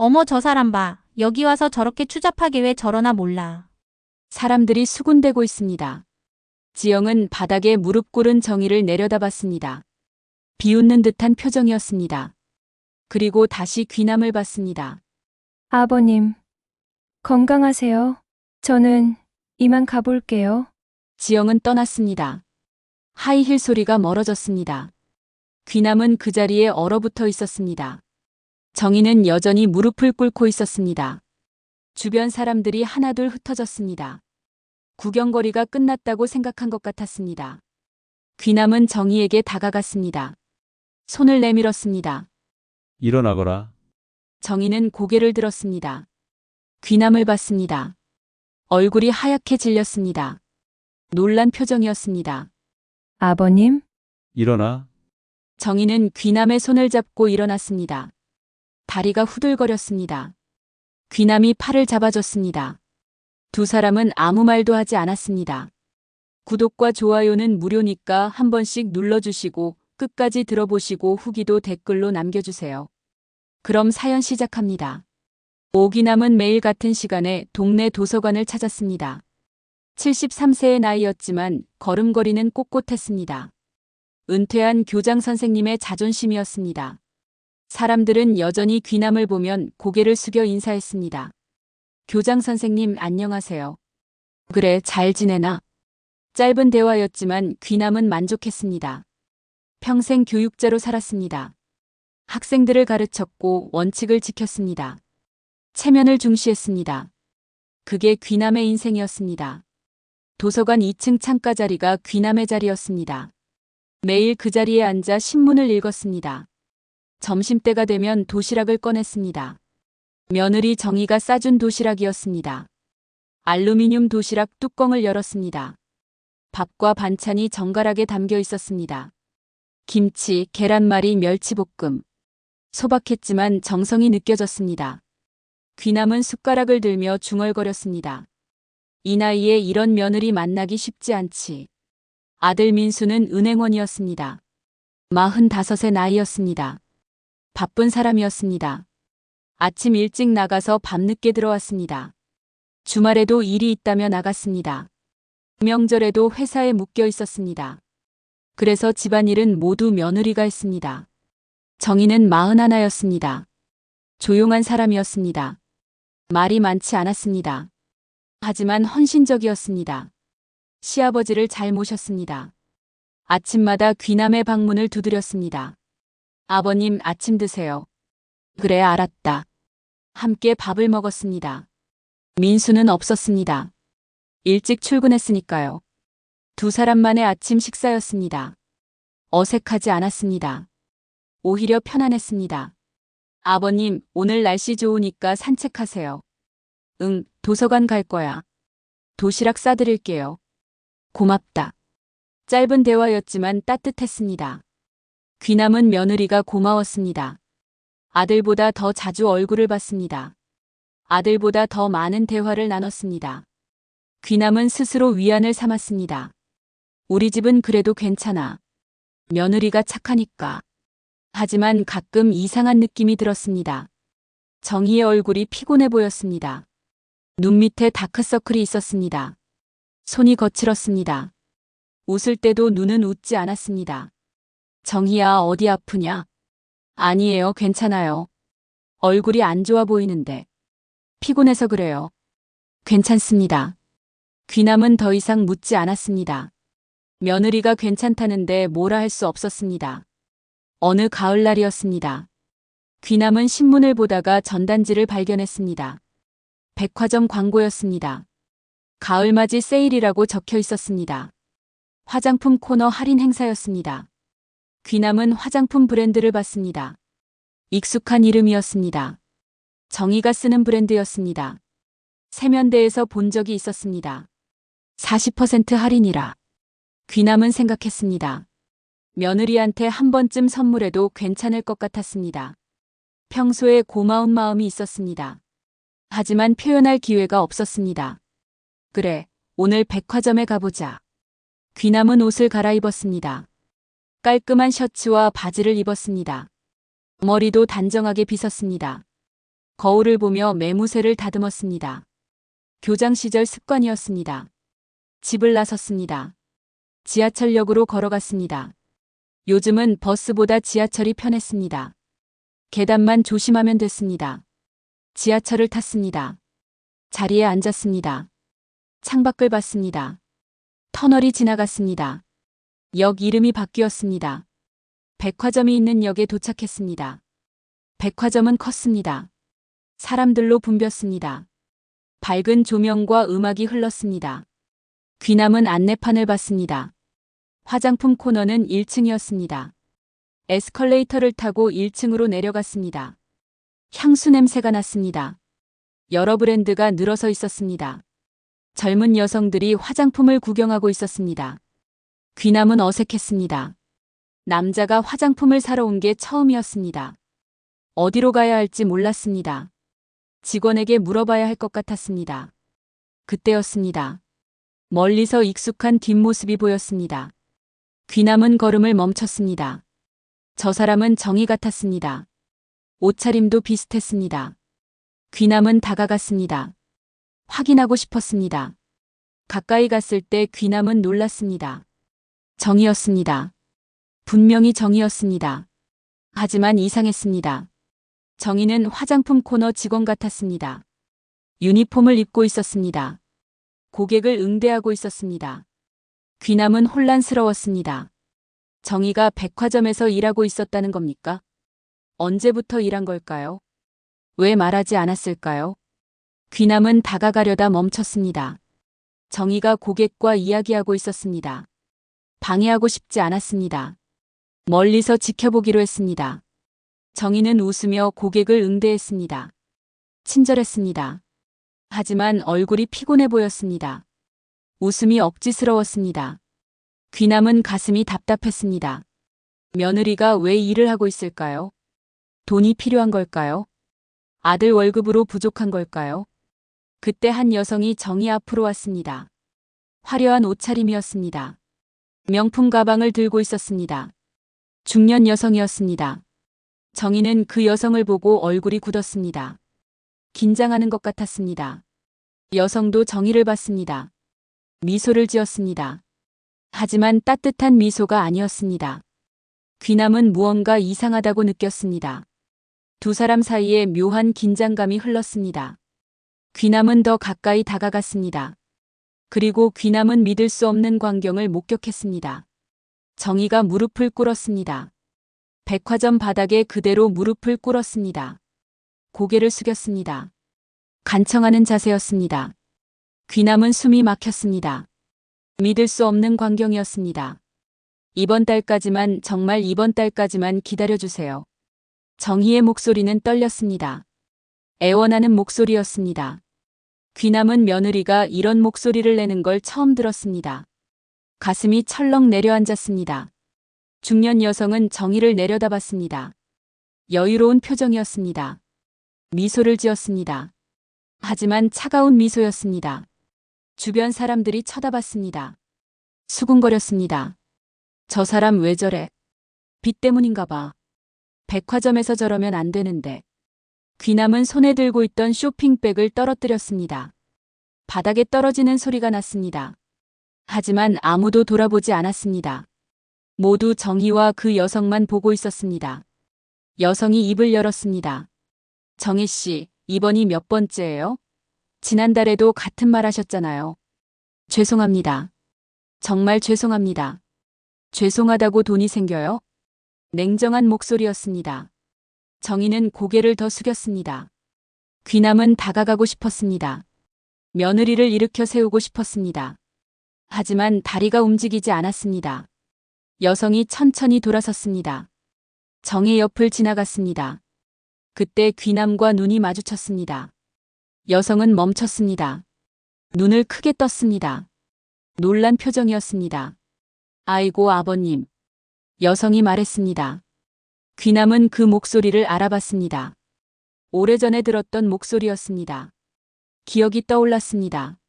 어머 저 사람 봐. 여기 와서 저렇게 추잡하게 왜 저러나 몰라. 사람들이 수군대고 있습니다. 지영은 바닥에 무릎 꿇은 정희를 내려다봤습니다. 비웃는 듯한 표정이었습니다. 그리고 다시 귀남을 봤습니다. 아버님, 건강하세요? 저는 이만 가볼게요. 지영은 떠났습니다. 하이힐 소리가 멀어졌습니다. 귀남은 그 자리에 얼어붙어 있었습니다. 정희는 여전히 무릎을 꿇고 있었습니다. 주변 사람들이 하나둘 흩어졌습니다. 구경거리가 끝났다고 생각한 것 같았습니다. 귀남은 정희에게 다가갔습니다. 손을 내밀었습니다. 일어나거라. 정희는 고개를 들었습니다. 귀남을 봤습니다. 얼굴이 하얗게 질렸습니다. 놀란 표정이었습니다. 아버님, 일어나. 정희는 귀남의 손을 잡고 일어났습니다. 다리가 후들거렸습니다. 귀남이 팔을 잡아줬습니다. 두 사람은 아무 말도 하지 않았습니다. 구독과 좋아요는 무료니까 한 번씩 눌러주시고 끝까지 들어보시고 후기도 댓글로 남겨주세요. 그럼 사연 시작합니다. 오기남은 매일 같은 시간에 동네 도서관을 찾았습니다. 73세의 나이였지만 걸음걸이는 꼿꼿했습니다. 은퇴한 교장 선생님의 자존심이었습니다. 사람들은 여전히 귀남을 보면 고개를 숙여 인사했습니다. 교장 선생님 안녕하세요. 그래 잘 지내나? 짧은 대화였지만 귀남은 만족했습니다. 평생 교육자로 살았습니다. 학생들을 가르쳤고 원칙을 지켰습니다. 체면을 중시했습니다. 그게 귀남의 인생이었습니다. 도서관 2층 창가 자리가 귀남의 자리였습니다. 매일 그 자리에 앉아 신문을 읽었습니다. 점심때가 되면 도시락을 꺼냈습니다. 며느리 정희가 싸준 도시락이었습니다. 알루미늄 도시락 뚜껑을 열었습니다. 밥과 반찬이 정갈하게 담겨 있었습니다. 김치, 계란말이, 멸치볶음. 소박했지만 정성이 느껴졌습니다. 귀남은 숟가락을 들며 중얼거렸습니다. 이 나이에 이런 며느리 만나기 쉽지 않지. 아들 민수는 은행원이었습니다. 45의 나이였습니다. 바쁜 사람이었습니다. 아침 일찍 나가서 밤늦게 들어왔습니다. 주말에도 일이 있다며 나갔습니다. 명절에도 회사에 묶여 있었습니다. 그래서 집안일은 모두 며느리가 했습니다. 정희는 41였습니다. 조용한 사람이었습니다. 말이 많지 않았습니다. 하지만 헌신적이었습니다. 시아버지를 잘 모셨습니다. 아침마다 귀남의 방문을 두드렸습니다. 아버님 아침 드세요. 그래 알았다. 함께 밥을 먹었습니다. 민수는 없었습니다. 일찍 출근했으니까요. 두 사람만의 아침 식사였습니다. 어색하지 않았습니다. 오히려 편안했습니다. 아버님, 오늘 날씨 좋으니까 산책하세요. 응, 도서관 갈 거야. 도시락 싸드릴게요. 고맙다. 짧은 대화였지만 따뜻했습니다. 귀남은 며느리가 고마웠습니다. 아들보다 더 자주 얼굴을 봤습니다. 아들보다 더 많은 대화를 나눴습니다. 귀남은 스스로 위안을 삼았습니다. 우리 집은 그래도 괜찮아. 며느리가 착하니까. 하지만 가끔 이상한 느낌이 들었습니다. 정희의 얼굴이 피곤해 보였습니다. 눈 밑에 다크서클이 있었습니다. 손이 거칠었습니다. 웃을 때도 눈은 웃지 않았습니다. 정희야, 어디 아프냐? 아니에요, 괜찮아요. 얼굴이 안 좋아 보이는데. 피곤해서 그래요. 괜찮습니다. 귀남은 더 이상 묻지 않았습니다. 며느리가 괜찮다는데 뭐라 할 수 없었습니다. 어느 가을날이었습니다. 귀남은 신문을 보다가 전단지를 발견했습니다. 백화점 광고였습니다. 가을맞이 세일이라고 적혀 있었습니다. 화장품 코너 할인 행사였습니다. 귀남은 화장품 브랜드를 봤습니다. 익숙한 이름이었습니다. 정희가 쓰는 브랜드였습니다. 세면대에서 본 적이 있었습니다. 40% 할인이라. 귀남은 생각했습니다. 며느리한테 한 번쯤 선물해도 괜찮을 것 같았습니다. 평소에 고마운 마음이 있었습니다. 하지만 표현할 기회가 없었습니다. 그래, 오늘 백화점에 가보자. 귀남은 옷을 갈아입었습니다. 깔끔한 셔츠와 바지를 입었습니다. 머리도 단정하게 빗었습니다. 거울을 보며 매무새를 다듬었습니다. 교장 시절 습관이었습니다. 집을 나섰습니다. 지하철역으로 걸어갔습니다. 요즘은 버스보다 지하철이 편했습니다. 계단만 조심하면 됐습니다. 지하철을 탔습니다. 자리에 앉았습니다. 창밖을 봤습니다. 터널이 지나갔습니다. 역 이름이 바뀌었습니다. 백화점이 있는 역에 도착했습니다. 백화점은 컸습니다. 사람들로 붐볐습니다. 밝은 조명과 음악이 흘렀습니다. 귀남은 안내판을 봤습니다. 화장품 코너는 1층이었습니다. 에스컬레이터를 타고 1층으로 내려갔습니다. 향수 냄새가 났습니다. 여러 브랜드가 늘어서 있었습니다. 젊은 여성들이 화장품을 구경하고 있었습니다. 귀남은 어색했습니다. 남자가 화장품을 사러 온 게 처음이었습니다. 어디로 가야 할지 몰랐습니다. 직원에게 물어봐야 할 것 같았습니다. 그때였습니다. 멀리서 익숙한 뒷모습이 보였습니다. 귀남은 걸음을 멈췄습니다. 저 사람은 정희 같았습니다. 옷차림도 비슷했습니다. 귀남은 다가갔습니다. 확인하고 싶었습니다. 가까이 갔을 때 귀남은 놀랐습니다. 정희였습니다. 분명히 정희였습니다. 하지만 이상했습니다. 정희는 화장품 코너 직원 같았습니다. 유니폼을 입고 있었습니다. 고객을 응대하고 있었습니다. 귀남은 혼란스러웠습니다. 정희가 백화점에서 일하고 있었다는 겁니까? 언제부터 일한 걸까요? 왜 말하지 않았을까요? 귀남은 다가가려다 멈췄습니다. 정희가 고객과 이야기하고 있었습니다. 방해하고 싶지 않았습니다. 멀리서 지켜보기로 했습니다. 정희는 웃으며 고객을 응대했습니다. 친절했습니다. 하지만 얼굴이 피곤해 보였습니다. 웃음이 억지스러웠습니다. 귀남은 가슴이 답답했습니다. 며느리가 왜 일을 하고 있을까요? 돈이 필요한 걸까요? 아들 월급으로 부족한 걸까요? 그때 한 여성이 정희 앞으로 왔습니다. 화려한 옷차림이었습니다. 명품 가방을 들고 있었습니다. 중년 여성이었습니다. 정희는 그 여성을 보고 얼굴이 굳었습니다. 긴장하는 것 같았습니다. 여성도 정희를 봤습니다. 미소를 지었습니다. 하지만 따뜻한 미소가 아니었습니다. 귀남은 무언가 이상하다고 느꼈습니다. 두 사람 사이에 묘한 긴장감이 흘렀습니다. 귀남은 더 가까이 다가갔습니다. 그리고 귀남은 믿을 수 없는 광경을 목격했습니다. 정희가 무릎을 꿇었습니다. 백화점 바닥에 그대로 무릎을 꿇었습니다. 고개를 숙였습니다. 간청하는 자세였습니다. 귀남은 숨이 막혔습니다. 믿을 수 없는 광경이었습니다. 이번 달까지만, 정말 이번 달까지만 기다려주세요. 정희의 목소리는 떨렸습니다. 애원하는 목소리였습니다. 귀남은 며느리가 이런 목소리를 내는 걸 처음 들었습니다. 가슴이 철렁 내려앉았습니다. 중년 여성은 정희를 내려다봤습니다. 여유로운 표정이었습니다. 미소를 지었습니다. 하지만 차가운 미소였습니다. 주변 사람들이 쳐다봤습니다. 수군거렸습니다. 저 사람 왜 저래? 빚 때문인가 봐. 백화점에서 저러면 안 되는데. 귀남은 손에 들고 있던 쇼핑백을 떨어뜨렸습니다. 바닥에 떨어지는 소리가 났습니다. 하지만 아무도 돌아보지 않았습니다. 모두 정희와 그 여성만 보고 있었습니다. 여성이 입을 열었습니다. 정희 씨, 이번이 몇 번째예요? 지난달에도 같은 말 하셨잖아요. 죄송합니다. 정말 죄송합니다. 죄송하다고 돈이 생겨요? 냉정한 목소리였습니다. 정희는 고개를 더 숙였습니다. 귀남은 다가가고 싶었습니다. 며느리를 일으켜 세우고 싶었습니다. 하지만 다리가 움직이지 않았습니다. 여성이 천천히 돌아섰습니다. 정희 옆을 지나갔습니다. 그때 귀남과 눈이 마주쳤습니다. 여성은 멈췄습니다. 눈을 크게 떴습니다. 놀란 표정이었습니다. 아이고 아버님. 여성이 말했습니다. 귀남은 그 목소리를 알아봤습니다. 오래전에 들었던 목소리였습니다. 기억이 떠올랐습니다.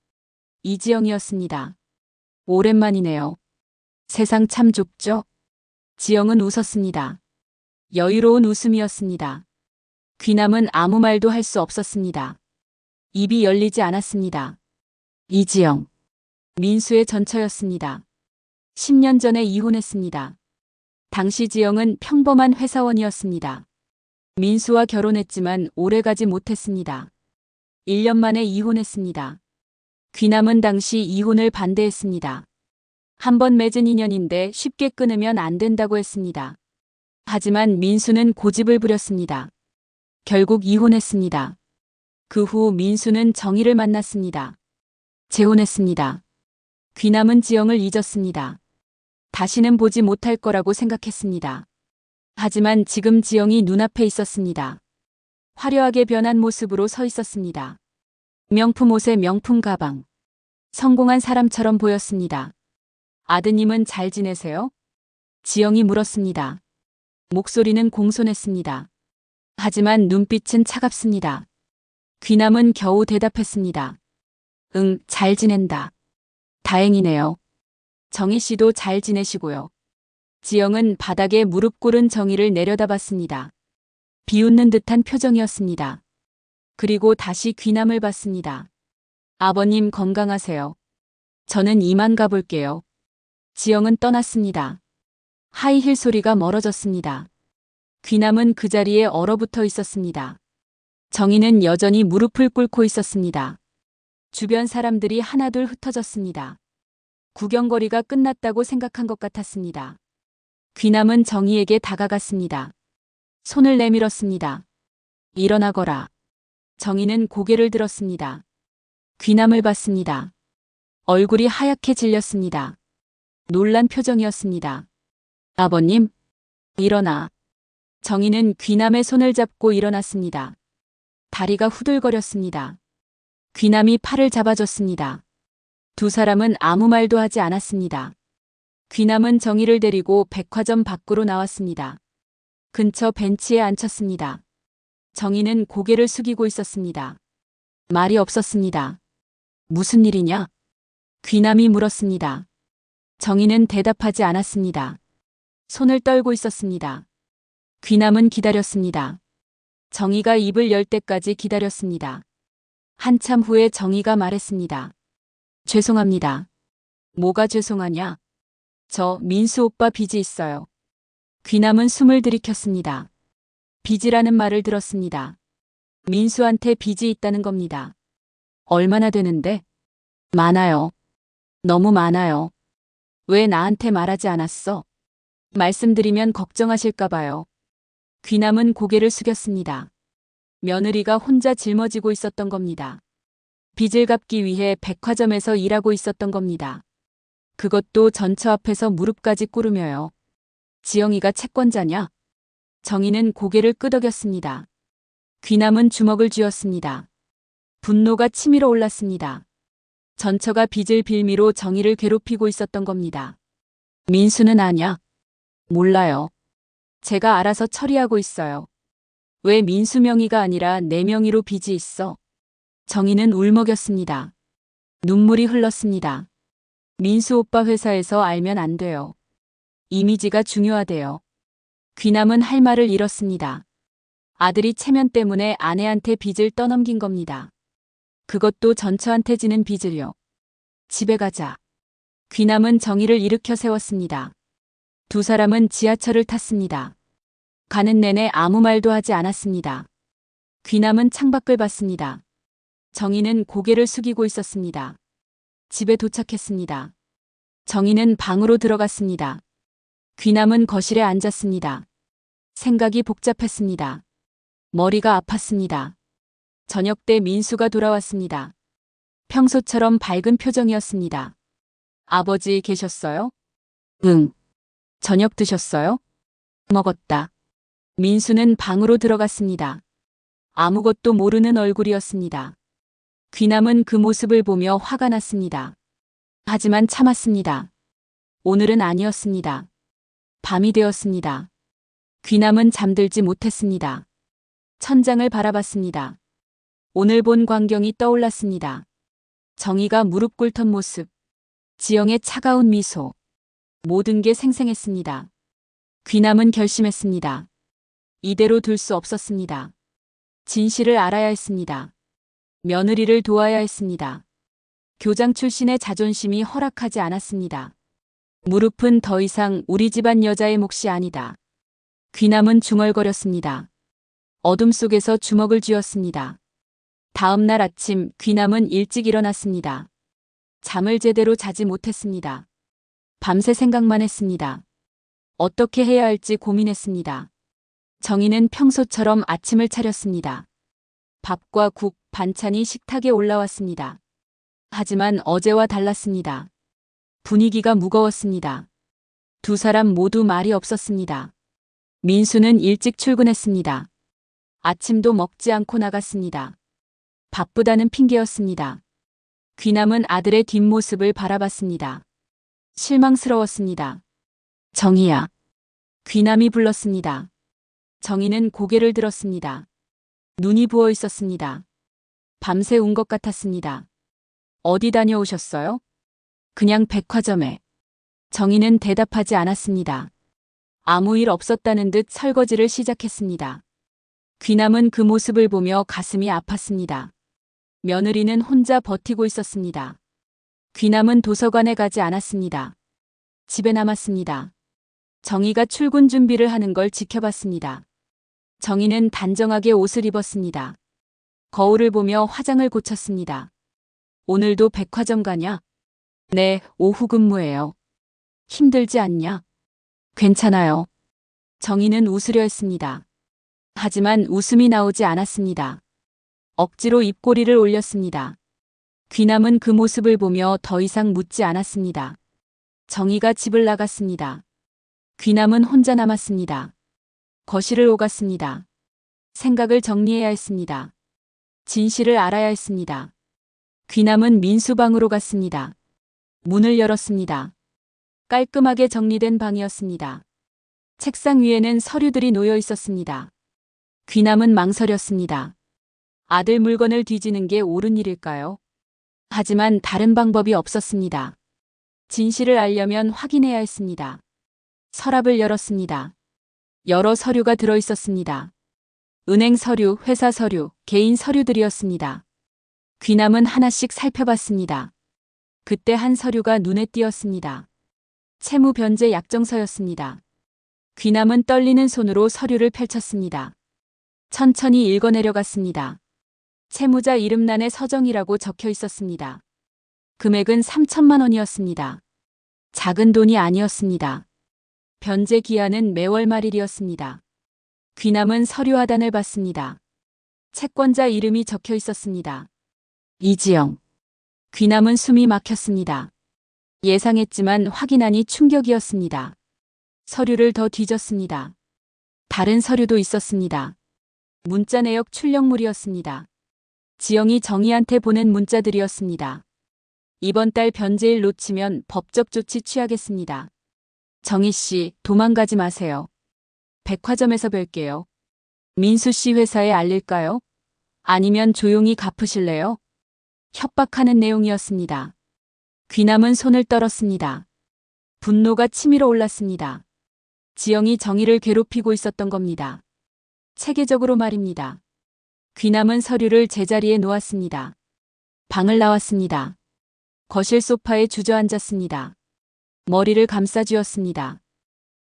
이지영이었습니다. 오랜만이네요. 세상 참 좁죠? 지영은 웃었습니다. 여유로운 웃음이었습니다. 귀남은 아무 말도 할 수 없었습니다. 입이 열리지 않았습니다. 이지영. 민수의 전처였습니다. 10년 전에 이혼했습니다. 당시 지영은 평범한 회사원이었습니다. 민수와 결혼했지만 오래가지 못했습니다. 1년 만에 이혼했습니다. 귀남은 당시 이혼을 반대했습니다. 한 번 맺은 인연인데 쉽게 끊으면 안 된다고 했습니다. 하지만 민수는 고집을 부렸습니다. 결국 이혼했습니다. 그 후 민수는 정희를 만났습니다. 재혼했습니다. 귀남은 지영을 잊었습니다. 다시는 보지 못할 거라고 생각했습니다. 하지만 지금 지영이 눈앞에 있었습니다. 화려하게 변한 모습으로 서 있었습니다. 명품 옷에 명품 가방. 성공한 사람처럼 보였습니다. 아드님은 잘 지내세요? 지영이 물었습니다. 목소리는 공손했습니다. 하지만 눈빛은 차갑습니다. 귀남은 겨우 대답했습니다. 응, 잘 지낸다. 다행이네요. 정희 씨도 잘 지내시고요. 지영은 바닥에 무릎 꿇은 정희를 내려다봤습니다. 비웃는 듯한 표정이었습니다. 그리고 다시 귀남을 봤습니다. 아버님 건강하세요. 저는 이만 가볼게요. 지영은 떠났습니다. 하이힐 소리가 멀어졌습니다. 귀남은 그 자리에 얼어붙어 있었습니다. 정희는 여전히 무릎을 꿇고 있었습니다. 주변 사람들이 하나둘 흩어졌습니다. 구경거리가 끝났다고 생각한 것 같았습니다. 귀남은 정희에게 다가갔습니다. 손을 내밀었습니다. 일어나거라. 정희는 고개를 들었습니다. 귀남을 봤습니다. 얼굴이 하얗게 질렸습니다. 놀란 표정이었습니다. 아버님, 일어나. 정희는 귀남의 손을 잡고 일어났습니다. 다리가 후들거렸습니다. 귀남이 팔을 잡아줬습니다. 두 사람은 아무 말도 하지 않았습니다. 귀남은 정희를 데리고 백화점 밖으로 나왔습니다. 근처 벤치에 앉혔습니다. 정희는 고개를 숙이고 있었습니다. 말이 없었습니다. 무슨 일이냐? 귀남이 물었습니다. 정희는 대답하지 않았습니다. 손을 떨고 있었습니다. 귀남은 기다렸습니다. 정희가 입을 열 때까지 기다렸습니다. 한참 후에 정희가 말했습니다. 죄송합니다. 뭐가 죄송하냐? 저 민수 오빠 빚이 있어요. 귀남은 숨을 들이켰습니다. 빚이라는 말을 들었습니다. 민수한테 빚이 있다는 겁니다. 얼마나 되는데? 많아요. 너무 많아요. 왜 나한테 말하지 않았어? 말씀드리면 걱정하실까 봐요. 귀남은 고개를 숙였습니다. 며느리가 혼자 짊어지고 있었던 겁니다. 빚을 갚기 위해 백화점에서 일하고 있었던 겁니다. 그것도 전처 앞에서 무릎까지 꿇으며요. 지영이가 채권자냐? 정희는 고개를 끄덕였습니다. 귀남은 주먹을 쥐었습니다. 분노가 치밀어 올랐습니다. 전처가 빚을 빌미로 정희를 괴롭히고 있었던 겁니다. 민수는 아냐? 몰라요. 제가 알아서 처리하고 있어요. 왜 민수 명의가 아니라 내 명의로 빚이 있어? 정희는 울먹였습니다. 눈물이 흘렀습니다. 민수 오빠 회사에서 알면 안 돼요. 이미지가 중요하대요. 귀남은 할 말을 잃었습니다. 아들이 체면 때문에 아내한테 빚을 떠넘긴 겁니다. 그것도 전처한테 지는 빚을요. 집에 가자. 귀남은 정희를 일으켜 세웠습니다. 두 사람은 지하철을 탔습니다. 가는 내내 아무 말도 하지 않았습니다. 귀남은 창밖을 봤습니다. 정희는 고개를 숙이고 있었습니다. 집에 도착했습니다. 정희는 방으로 들어갔습니다. 귀남은 거실에 앉았습니다. 생각이 복잡했습니다. 머리가 아팠습니다. 저녁 때 민수가 돌아왔습니다. 평소처럼 밝은 표정이었습니다. 아버지 계셨어요? 응. 저녁 드셨어요? 먹었다. 민수는 방으로 들어갔습니다. 아무것도 모르는 얼굴이었습니다. 귀남은 그 모습을 보며 화가 났습니다. 하지만 참았습니다. 오늘은 아니었습니다. 밤이 되었습니다. 귀남은 잠들지 못했습니다. 천장을 바라봤습니다. 오늘 본 광경이 떠올랐습니다. 정희가 무릎 꿇던 모습, 지영의 차가운 미소, 모든 게 생생했습니다. 귀남은 결심했습니다. 이대로 둘 수 없었습니다. 진실을 알아야 했습니다. 며느리를 도와야 했습니다. 교장 출신의 자존심이 허락하지 않았습니다. 무릎은 더 이상 우리 집안 여자의 몫이 아니다. 귀남은 중얼거렸습니다. 어둠 속에서 주먹을 쥐었습니다. 다음 날 아침 귀남은 일찍 일어났습니다. 잠을 제대로 자지 못했습니다. 밤새 생각만 했습니다. 어떻게 해야 할지 고민했습니다. 정희는 평소처럼 아침을 차렸습니다. 밥과 국, 반찬이 식탁에 올라왔습니다. 하지만 어제와 달랐습니다. 분위기가 무거웠습니다. 두 사람 모두 말이 없었습니다. 민수는 일찍 출근했습니다. 아침도 먹지 않고 나갔습니다. 바쁘다는 핑계였습니다. 귀남은 아들의 뒷모습을 바라봤습니다. 실망스러웠습니다. 정희야. 귀남이 불렀습니다. 정희는 고개를 들었습니다. 눈이 부어 있었습니다. 밤새 운 것 같았습니다. 어디 다녀오셨어요? 그냥 백화점에. 정희는 대답하지 않았습니다. 아무 일 없었다는 듯 설거지를 시작했습니다. 귀남은 그 모습을 보며 가슴이 아팠습니다. 며느리는 혼자 버티고 있었습니다. 귀남은 도서관에 가지 않았습니다. 집에 남았습니다. 정희가 출근 준비를 하는 걸 지켜봤습니다. 정희는 단정하게 옷을 입었습니다. 거울을 보며 화장을 고쳤습니다. 오늘도 백화점 가냐? 네, 오후 근무예요. 힘들지 않냐? 괜찮아요. 정희는 웃으려 했습니다. 하지만 웃음이 나오지 않았습니다. 억지로 입꼬리를 올렸습니다. 귀남은 그 모습을 보며 더 이상 묻지 않았습니다. 정희가 집을 나갔습니다. 귀남은 혼자 남았습니다. 거실을 오갔습니다. 생각을 정리해야 했습니다. 진실을 알아야 했습니다. 귀남은 민수 방으로 갔습니다. 문을 열었습니다. 깔끔하게 정리된 방이었습니다. 책상 위에는 서류들이 놓여 있었습니다. 귀남은 망설였습니다. 아들 물건을 뒤지는 게 옳은 일일까요? 하지만 다른 방법이 없었습니다. 진실을 알려면 확인해야 했습니다. 서랍을 열었습니다. 여러 서류가 들어 있었습니다. 은행 서류, 회사 서류, 개인 서류들이었습니다. 귀남은 하나씩 살펴봤습니다. 그때 한 서류가 눈에 띄었습니다. 채무 변제 약정서였습니다. 귀남은 떨리는 손으로 서류를 펼쳤습니다. 천천히 읽어내려갔습니다. 채무자 이름란에 서정이라고 적혀 있었습니다. 금액은 3천만 원이었습니다. 작은 돈이 아니었습니다. 변제 기한은 매월 말일이었습니다. 귀남은 서류 하단을 봤습니다. 채권자 이름이 적혀 있었습니다. 이지영. 귀남은 숨이 막혔습니다. 예상했지만 확인하니 충격이었습니다. 서류를 더 뒤졌습니다. 다른 서류도 있었습니다. 문자 내역 출력물이었습니다. 지영이 정희한테 보낸 문자들이었습니다. 이번 달 변제일 놓치면 법적 조치 취하겠습니다. 정희 씨, 도망가지 마세요. 백화점에서 뵐게요. 민수 씨 회사에 알릴까요? 아니면 조용히 갚으실래요? 협박하는 내용이었습니다. 귀남은 손을 떨었습니다. 분노가 치밀어 올랐습니다. 지영이 정희를 괴롭히고 있었던 겁니다. 체계적으로 말입니다. 귀남은 서류를 제자리에 놓았습니다. 방을 나왔습니다. 거실 소파에 주저앉았습니다. 머리를 감싸쥐었습니다.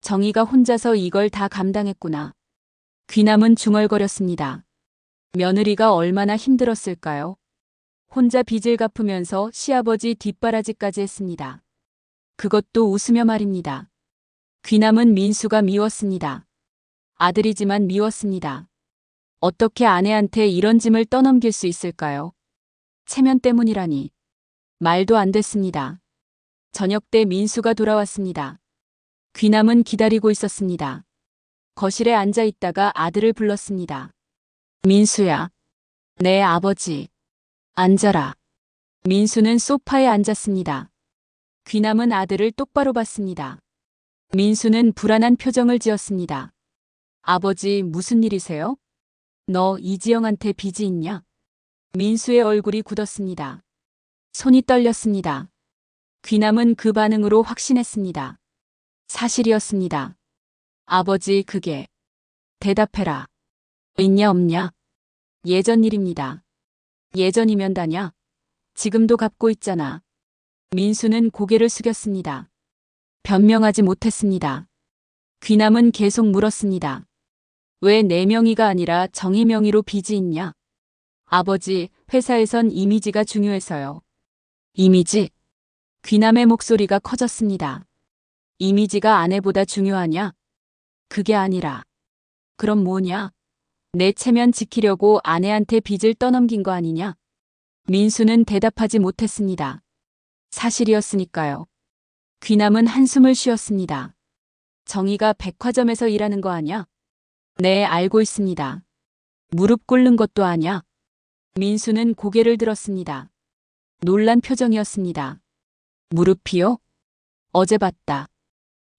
정희가 혼자서 이걸 다 감당했구나. 귀남은 중얼거렸습니다. 며느리가 얼마나 힘들었을까요? 혼자 빚을 갚으면서 시아버지 뒷바라지까지 했습니다. 그것도 웃으며 말입니다. 귀남은 민수가 미웠습니다. 아들이지만 미웠습니다. 어떻게 아내한테 이런 짐을 떠넘길 수 있을까요? 체면 때문이라니. 말도 안 됐습니다. 저녁 때 민수가 돌아왔습니다. 귀남은 기다리고 있었습니다. 거실에 앉아 있다가 아들을 불렀습니다. 민수야. 네, 아버지. 앉아라. 민수는 소파에 앉았습니다. 귀남은 아들을 똑바로 봤습니다. 민수는 불안한 표정을 지었습니다. 아버지, 무슨 일이세요? 너 이지영한테 빚이 있냐? 민수의 얼굴이 굳었습니다. 손이 떨렸습니다. 귀남은 그 반응으로 확신했습니다. 사실이었습니다. 아버지, 그게. 대답해라. 있냐 없냐? 예전 일입니다. 예전이면 다냐? 지금도 갚고 있잖아. 민수는 고개를 숙였습니다. 변명하지 못했습니다. 귀남은 계속 물었습니다. 왜 내 명의가 아니라 정희 명의로 빚이 있냐? 아버지, 회사에선 이미지가 중요해서요. 이미지? 귀남의 목소리가 커졌습니다. 이미지가 아내보다 중요하냐? 그게 아니라. 그럼 뭐냐? 내 체면 지키려고 아내한테 빚을 떠넘긴 거 아니냐? 민수는 대답하지 못했습니다. 사실이었으니까요. 귀남은 한숨을 쉬었습니다. 정희가 백화점에서 일하는 거 아냐? 네, 알고 있습니다. 무릎 꿇는 것도 아냐? 민수는 고개를 들었습니다. 놀란 표정이었습니다. 무릎이요? 어제 봤다.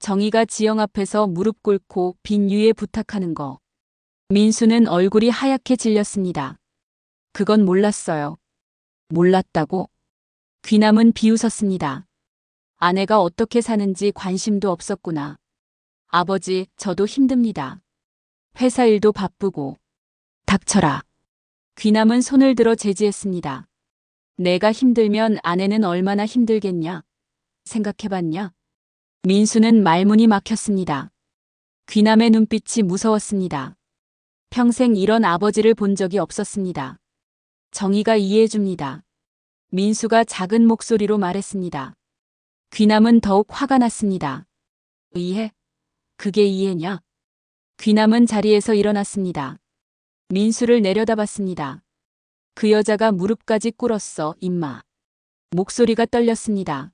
정희가 지영 앞에서 무릎 꿇고 빈 위에 부탁하는 거. 민수는 얼굴이 하얗게 질렸습니다. 그건 몰랐어요. 몰랐다고? 귀남은 비웃었습니다. 아내가 어떻게 사는지 관심도 없었구나. 아버지, 저도 힘듭니다. 회사 일도 바쁘고. 닥쳐라. 귀남은 손을 들어 제지했습니다. 내가 힘들면 아내는 얼마나 힘들겠냐? 생각해봤냐? 민수는 말문이 막혔습니다. 귀남의 눈빛이 무서웠습니다. 평생 이런 아버지를 본 적이 없었습니다. 정희가 이해해줍니다. 민수가 작은 목소리로 말했습니다. 귀남은 더욱 화가 났습니다. 이해? 그게 이해냐? 귀남은 자리에서 일어났습니다. 민수를 내려다봤습니다. 그 여자가 무릎까지 꿇었어, 임마. 목소리가 떨렸습니다.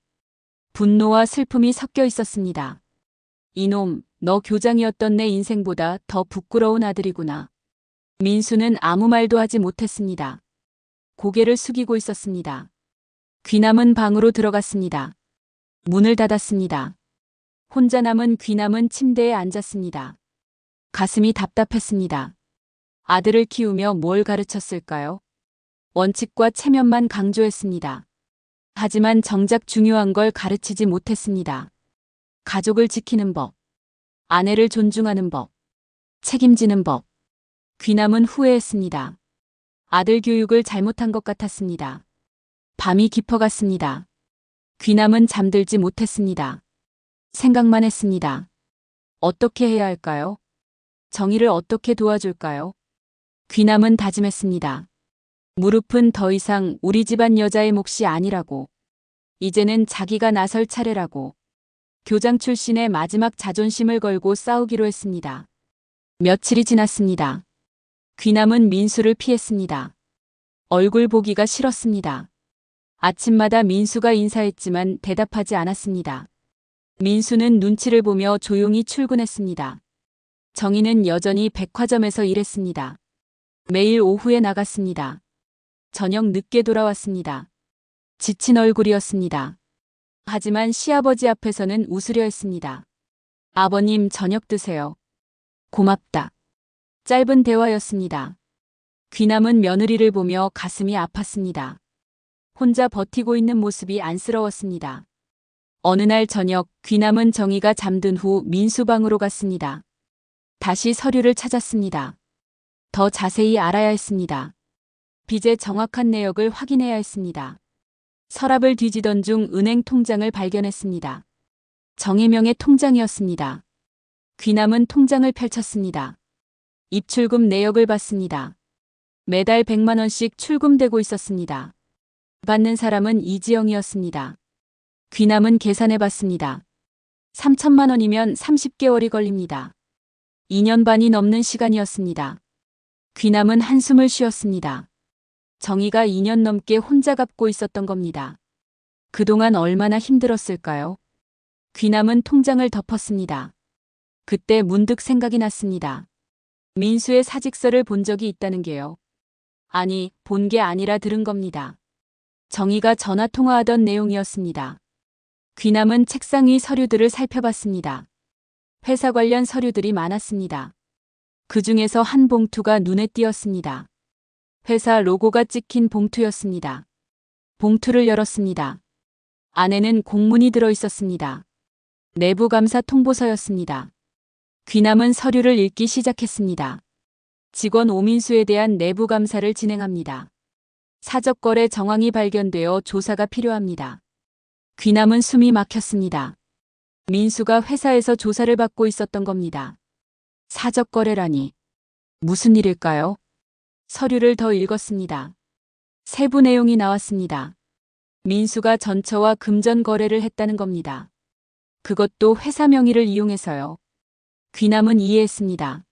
분노와 슬픔이 섞여 있었습니다. 이놈, 너 교장이었던 내 인생보다 더 부끄러운 아들이구나. 민수는 아무 말도 하지 못했습니다. 고개를 숙이고 있었습니다. 귀남은 방으로 들어갔습니다. 문을 닫았습니다. 혼자 남은 귀남은 침대에 앉았습니다. 가슴이 답답했습니다. 아들을 키우며 뭘 가르쳤을까요? 원칙과 체면만 강조했습니다. 하지만 정작 중요한 걸 가르치지 못했습니다. 가족을 지키는 법, 아내를 존중하는 법, 책임지는 법. 귀남은 후회했습니다. 아들 교육을 잘못한 것 같았습니다. 밤이 깊어갔습니다. 귀남은 잠들지 못했습니다. 생각만 했습니다. 어떻게 해야 할까요? 정희를 어떻게 도와줄까요? 귀남은 다짐했습니다. 무릎은 더 이상 우리 집안 여자의 몫이 아니라고. 이제는 자기가 나설 차례라고. 교장 출신의 마지막 자존심을 걸고 싸우기로 했습니다. 며칠이 지났습니다. 귀남은 민수를 피했습니다. 얼굴 보기가 싫었습니다. 아침마다 민수가 인사했지만 대답하지 않았습니다. 민수는 눈치를 보며 조용히 출근했습니다. 정희는 여전히 백화점에서 일했습니다. 매일 오후에 나갔습니다. 저녁 늦게 돌아왔습니다. 지친 얼굴이었습니다. 하지만 시아버지 앞에서는 웃으려 했습니다. 아버님, 저녁 드세요. 고맙다. 짧은 대화였습니다. 귀남은 며느리를 보며 가슴이 아팠습니다. 혼자 버티고 있는 모습이 안쓰러웠습니다. 어느 날 저녁, 귀남은 정희가 잠든 후 민수 방으로 갔습니다. 다시 서류를 찾았습니다. 더 자세히 알아야 했습니다. 빚의 정확한 내역을 확인해야 했습니다. 서랍을 뒤지던 중 은행 통장을 발견했습니다. 정혜명의 통장이었습니다. 귀남은 통장을 펼쳤습니다. 입출금 내역을 봤습니다. 매달 100만 원씩 출금되고 있었습니다. 받는 사람은 이지영이었습니다. 귀남은 계산해봤습니다. 3천만 원이면 30개월이 걸립니다. 2년 반이 넘는 시간이었습니다. 귀남은 한숨을 쉬었습니다. 정희가 2년 넘게 혼자 갚고 있었던 겁니다. 그동안 얼마나 힘들었을까요? 귀남은 통장을 덮었습니다. 그때 문득 생각이 났습니다. 민수의 사직서를 본 적이 있다는 게요. 아니, 본 게 아니라 들은 겁니다. 정희가 전화통화하던 내용이었습니다. 귀남은 책상 위 서류들을 살펴봤습니다. 회사 관련 서류들이 많았습니다. 그 중에서 한 봉투가 눈에 띄었습니다. 회사 로고가 찍힌 봉투였습니다. 봉투를 열었습니다. 안에는 공문이 들어 있었습니다. 내부 감사 통보서였습니다. 귀남은 서류를 읽기 시작했습니다. 직원 오민수에 대한 내부 감사를 진행합니다. 사적거래 정황이 발견되어 조사가 필요합니다. 귀남은 숨이 막혔습니다. 민수가 회사에서 조사를 받고 있었던 겁니다. 사적거래라니. 무슨 일일까요? 서류를 더 읽었습니다. 세부 내용이 나왔습니다. 민수가 전처와 금전 거래를 했다는 겁니다. 그것도 회사 명의를 이용해서요. 귀남은 이해했습니다.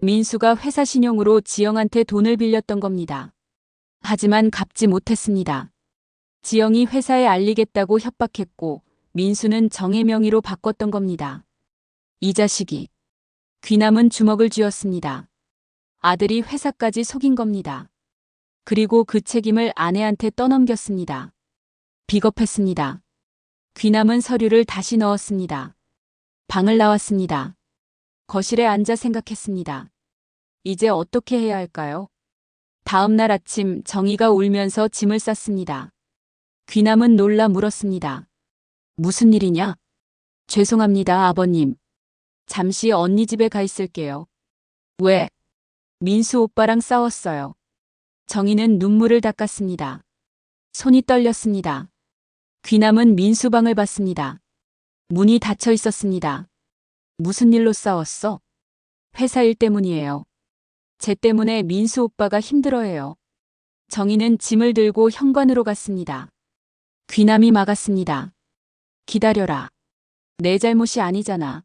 민수가 회사 신용으로 지영한테 돈을 빌렸던 겁니다. 하지만 갚지 못했습니다. 지영이 회사에 알리겠다고 협박했고 민수는 정의 명의로 바꿨던 겁니다. 이 자식이. 귀남은 주먹을 쥐었습니다. 아들이 회사까지 속인 겁니다. 그리고 그 책임을 아내한테 떠넘겼습니다. 비겁했습니다. 귀남은 서류를 다시 넣었습니다. 방을 나왔습니다. 거실에 앉아 생각했습니다. 이제 어떻게 해야 할까요? 다음 날 아침 정희가 울면서 짐을 쌌습니다. 귀남은 놀라 물었습니다. 무슨 일이냐? 죄송합니다, 아버님. 잠시 언니 집에 가 있을게요. 왜? 민수 오빠랑 싸웠어요. 정희는 눈물을 닦았습니다. 손이 떨렸습니다. 귀남은 민수 방을 봤습니다. 문이 닫혀 있었습니다. 무슨 일로 싸웠어? 회사 일 때문이에요. 쟤 때문에 민수 오빠가 힘들어해요. 정희는 짐을 들고 현관으로 갔습니다. 귀남이 막았습니다. 기다려라. 내 잘못이 아니잖아.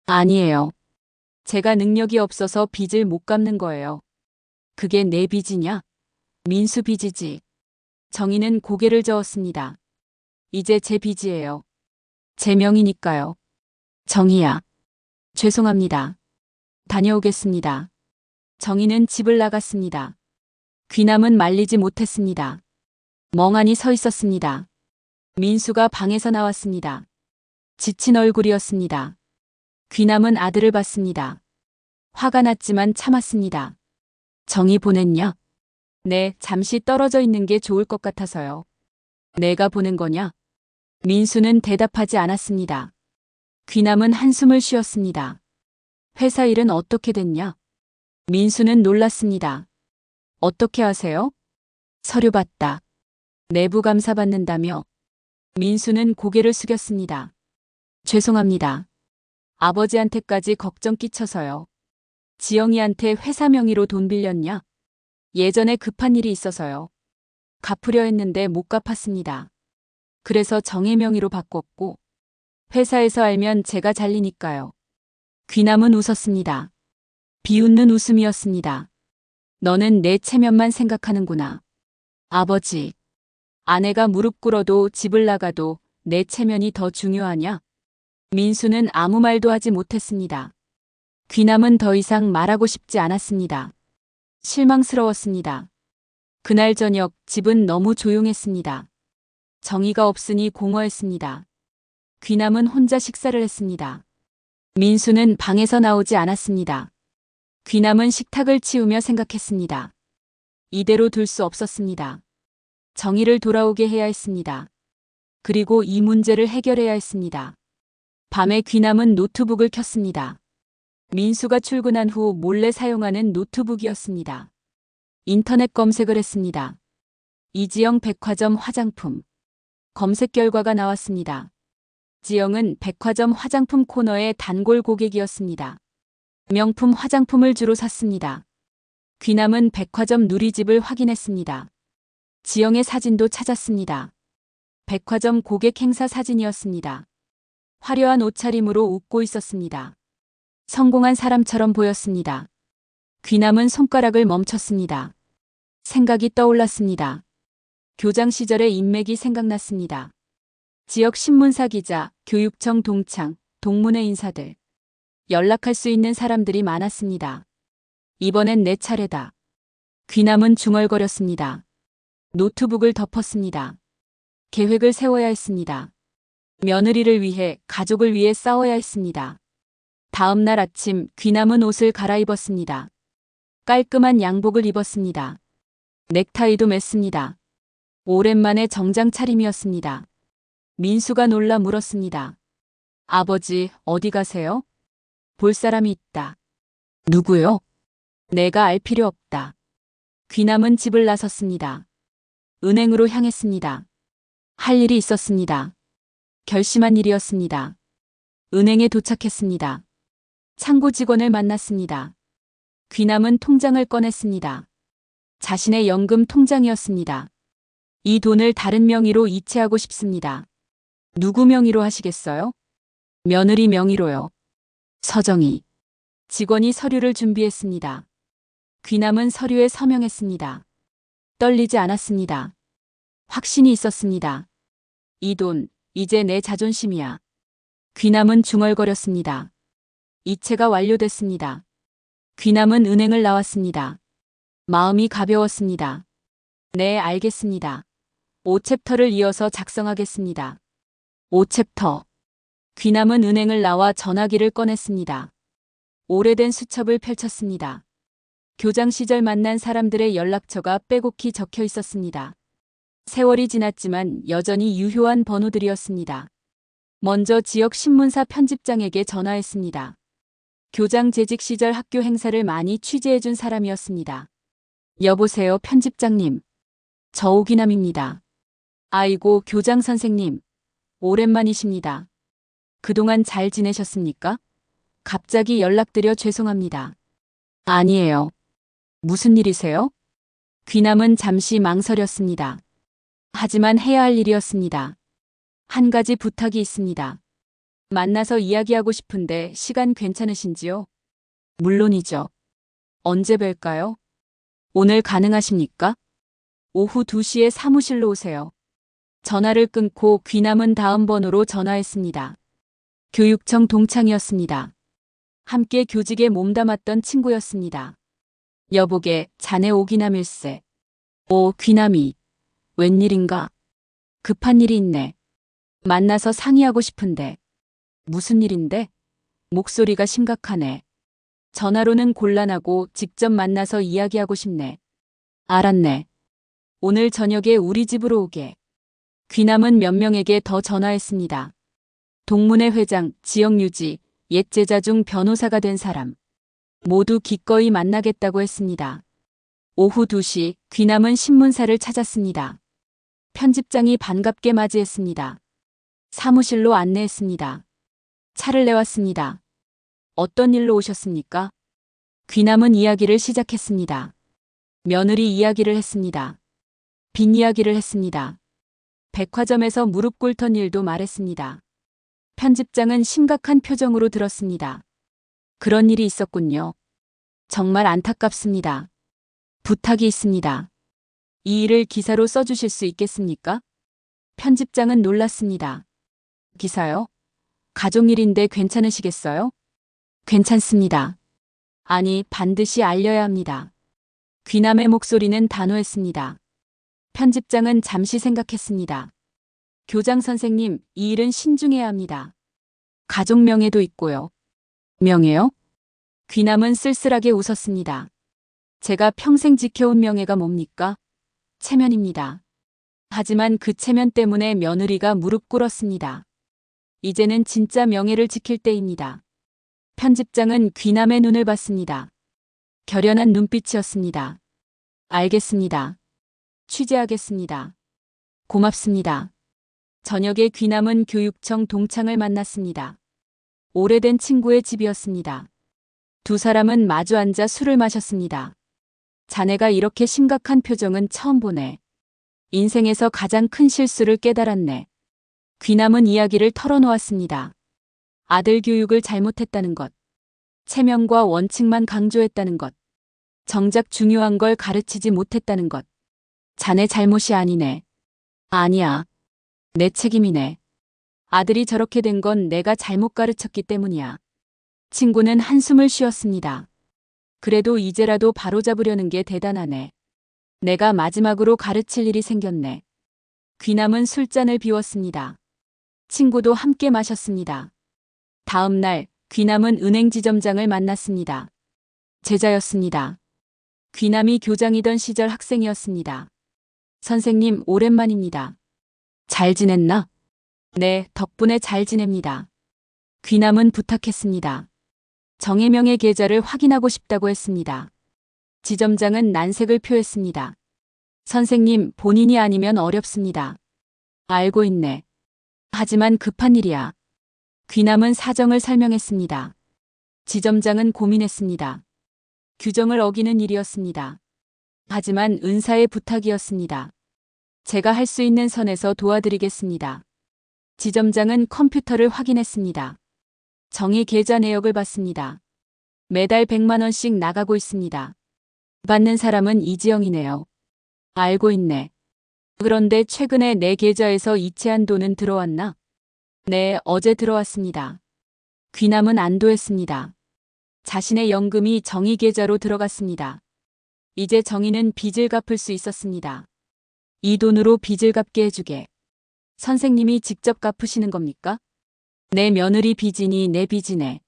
아니에요. 제가 능력이 없어서 빚을 못 갚는 거예요. 그게 내 빚이냐? 민수 빚이지. 정희는 고개를 저었습니다. 이제 제 빚이에요. 제 명이니까요. 정희야. 죄송합니다. 다녀오겠습니다. 정희는 집을 나갔습니다. 귀남은 말리지 못했습니다. 멍하니 서 있었습니다. 민수가 방에서 나왔습니다. 지친 얼굴이었습니다. 귀남은 아들을 봤습니다. 화가 났지만 참았습니다. 정희 보냈냐? 네, 잠시 떨어져 있는 게 좋을 것 같아서요. 내가 보낸 거냐? 민수는 대답하지 않았습니다. 귀남은 한숨을 쉬었습니다. 회사 일은 어떻게 됐냐? 민수는 놀랐습니다. 어떻게 하세요? 서류 봤다. 내부 감사 받는다며? 민수는 고개를 숙였습니다. 죄송합니다. 아버지한테까지 걱정 끼쳐서요. 지영이한테 회사 명의로 돈 빌렸냐? 예전에 급한 일이 있어서요. 갚으려 했는데 못 갚았습니다. 그래서 정의 명의로 바꿨고 회사에서 알면 제가 잘리니까요. 귀남은 웃었습니다. 비웃는 웃음이었습니다. 너는 내 체면만 생각하는구나. 아버지. 아내가 무릎 꿇어도 집을 나가도 내 체면이 더 중요하냐? 민수는 아무 말도 하지 못했습니다. 귀남은 더 이상 말하고 싶지 않았습니다. 실망스러웠습니다. 그날 저녁 집은 너무 조용했습니다. 정희가 없으니 공허했습니다. 귀남은 혼자 식사를 했습니다. 민수는 방에서 나오지 않았습니다. 귀남은 식탁을 치우며 생각했습니다. 이대로 둘 수 없었습니다. 정희를 돌아오게 해야 했습니다. 그리고 이 문제를 해결해야 했습니다. 밤에 귀남은 노트북을 켰습니다. 민수가 출근한 후 몰래 사용하는 노트북이었습니다. 인터넷 검색을 했습니다. 이지영 백화점 화장품. 검색 결과가 나왔습니다. 지영은 백화점 화장품 코너의 단골 고객이었습니다. 명품 화장품을 주로 샀습니다. 귀남은 백화점 누리집을 확인했습니다. 지영의 사진도 찾았습니다. 백화점 고객 행사 사진이었습니다. 화려한 옷차림으로 웃고 있었습니다. 성공한 사람처럼 보였습니다. 귀남은 손가락을 멈췄습니다. 생각이 떠올랐습니다. 교장 시절의 인맥이 생각났습니다. 지역 신문사 기자, 교육청 동창, 동문회 인사들. 연락할 수 있는 사람들이 많았습니다. 이번엔 내 차례다. 귀남은 중얼거렸습니다. 노트북을 덮었습니다. 계획을 세워야 했습니다. 며느리를 위해, 가족을 위해 싸워야 했습니다. 다음 날 아침 귀남은 옷을 갈아입었습니다. 깔끔한 양복을 입었습니다. 넥타이도 맸습니다. 오랜만에 정장 차림이었습니다. 민수가 놀라 물었습니다. 아버지, 어디 가세요? 볼 사람이 있다. 누구요? 내가 알 필요 없다. 귀남은 집을 나섰습니다. 은행으로 향했습니다. 할 일이 있었습니다. 결심한 일이었습니다. 은행에 도착했습니다. 창고 직원을 만났습니다. 귀남은 통장을 꺼냈습니다. 자신의 연금 통장이었습니다. 이 돈을 다른 명의로 이체하고 싶습니다. 누구 명의로 하시겠어요? 며느리 명의로요. 서정희. 직원이 서류를 준비했습니다. 귀남은 서류에 서명했습니다. 떨리지 않았습니다. 확신이 있었습니다. 이 돈, 이제 내 자존심이야. 귀남은 중얼거렸습니다. 이체가 완료됐습니다. 귀남은 은행을 나왔습니다. 마음이 가벼웠습니다. 네, 알겠습니다. 5챕터를 이어서 작성하겠습니다. 5챕터. 귀남은 은행을 나와 전화기를 꺼냈습니다. 오래된 수첩을 펼쳤습니다. 교장 시절 만난 사람들의 연락처가 빼곡히 적혀 있었습니다. 세월이 지났지만 여전히 유효한 번호들이었습니다. 먼저 지역 신문사 편집장에게 전화했습니다. 교장 재직 시절 학교 행사를 많이 취재해준 사람이었습니다. 여보세요, 편집장님. 저 오기남입니다. 아이고, 교장 선생님. 오랜만이십니다. 그동안 잘 지내셨습니까? 갑자기 연락드려 죄송합니다. 아니에요. 무슨 일이세요? 귀남은 잠시 망설였습니다. 하지만 해야 할 일이었습니다. 한 가지 부탁이 있습니다. 만나서 이야기하고 싶은데 시간 괜찮으신지요? 물론이죠. 언제 뵐까요? 오늘 가능하십니까? 오후 2시에 사무실로 오세요. 전화를 끊고 귀남은 다음 번호로 전화했습니다. 교육청 동창이었습니다. 함께 교직에 몸담았던 친구였습니다. 여보게, 자네 오기남일세. 오, 귀남이. 웬일인가? 급한 일이 있네. 만나서 상의하고 싶은데. 무슨 일인데? 목소리가 심각하네. 전화로는 곤란하고 직접 만나서 이야기하고 싶네. 알았네. 오늘 저녁에 우리 집으로 오게. 귀남은 몇 명에게 더 전화했습니다. 동문회 회장, 지역유지, 옛 제자 중 변호사가 된 사람. 모두 기꺼이 만나겠다고 했습니다. 오후 2시 귀남은 신문사를 찾았습니다. 편집장이 반갑게 맞이했습니다. 사무실로 안내했습니다. 차를 내왔습니다. 어떤 일로 오셨습니까? 귀남은 이야기를 시작했습니다. 며느리 이야기를 했습니다. 빚 이야기를 했습니다. 백화점에서 무릎 꿇던 일도 말했습니다. 편집장은 심각한 표정으로 들었습니다. 그런 일이 있었군요. 정말 안타깝습니다. 부탁이 있습니다. 이 일을 기사로 써주실 수 있겠습니까? 편집장은 놀랐습니다. 기사요? 가족 일인데 괜찮으시겠어요? 괜찮습니다. 아니, 반드시 알려야 합니다. 귀남의 목소리는 단호했습니다. 편집장은 잠시 생각했습니다. 교장 선생님, 이 일은 신중해야 합니다. 가족 명예도 있고요. 명예요? 귀남은 쓸쓸하게 웃었습니다. 제가 평생 지켜온 명예가 뭡니까? 체면입니다. 하지만 그 체면 때문에 며느리가 무릎 꿇었습니다. 이제는 진짜 명예를 지킬 때입니다. 편집장은 귀남의 눈을 봤습니다. 결연한 눈빛이었습니다. 알겠습니다. 취재하겠습니다. 고맙습니다. 저녁에 귀남은 교육청 동창을 만났습니다. 오래된 친구의 집이었습니다. 두 사람은 마주 앉아 술을 마셨습니다. 자네가 이렇게 심각한 표정은 처음 보네. 인생에서 가장 큰 실수를 깨달았네. 귀남은 이야기를 털어놓았습니다. 아들 교육을 잘못했다는 것, 체면과 원칙만 강조했다는 것, 정작 중요한 걸 가르치지 못했다는 것. 자네 잘못이 아니네. 아니야. 내 책임이네. 아들이 저렇게 된 건 내가 잘못 가르쳤기 때문이야. 친구는 한숨을 쉬었습니다. 그래도 이제라도 바로잡으려는 게 대단하네. 내가 마지막으로 가르칠 일이 생겼네. 귀남은 술잔을 비웠습니다. 친구도 함께 마셨습니다. 다음 날 귀남은 은행 지점장을 만났습니다. 제자였습니다. 귀남이 교장이던 시절 학생이었습니다. 선생님, 오랜만입니다. 잘 지냈나? 네, 덕분에 잘 지냅니다. 귀남은 부탁했습니다. 정혜명의 계좌를 확인하고 싶다고 했습니다. 지점장은 난색을 표했습니다. 선생님, 본인이 아니면 어렵습니다. 알고 있네. 하지만 급한 일이야. 귀남은 사정을 설명했습니다. 지점장은 고민했습니다. 규정을 어기는 일이었습니다. 하지만 은사의 부탁이었습니다. 제가 할 수 있는 선에서 도와드리겠습니다. 지점장은 컴퓨터를 확인했습니다. 정의 계좌 내역을 봤습니다. 매달 100만 원씩 나가고 있습니다. 받는 사람은 이지영이네요. 알고 있네. 그런데 최근에 내 계좌에서 이체한 돈은 들어왔나? 네, 어제 들어왔습니다. 귀남은 안도했습니다. 자신의 연금이 정의 계좌로 들어갔습니다. 이제 정의는 빚을 갚을 수 있었습니다. 이 돈으로 빚을 갚게 해주게. 선생님이 직접 갚으시는 겁니까? 내 며느리 빚이니 내 빚이네.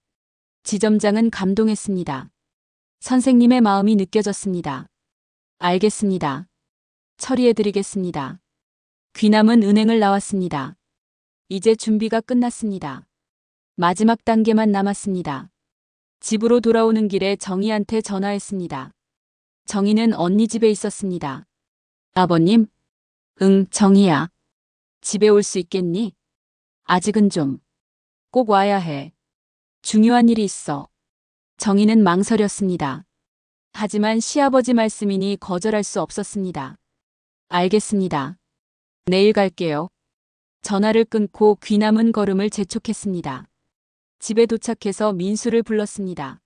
지점장은 감동했습니다. 선생님의 마음이 느껴졌습니다. 알겠습니다. 처리해드리겠습니다. 귀남은 은행을 나왔습니다. 이제 준비가 끝났습니다. 마지막 단계만 남았습니다. 집으로 돌아오는 길에 정희한테 전화했습니다. 정희는 언니 집에 있었습니다. 아버님? 응, 정희야. 집에 올 수 있겠니? 아직은 좀. 꼭 와야 해. 중요한 일이 있어. 정희는 망설였습니다. 하지만 시아버지 말씀이니 거절할 수 없었습니다. 알겠습니다. 내일 갈게요. 전화를 끊고 귀남은 걸음을 재촉했습니다. 집에 도착해서 민수를 불렀습니다.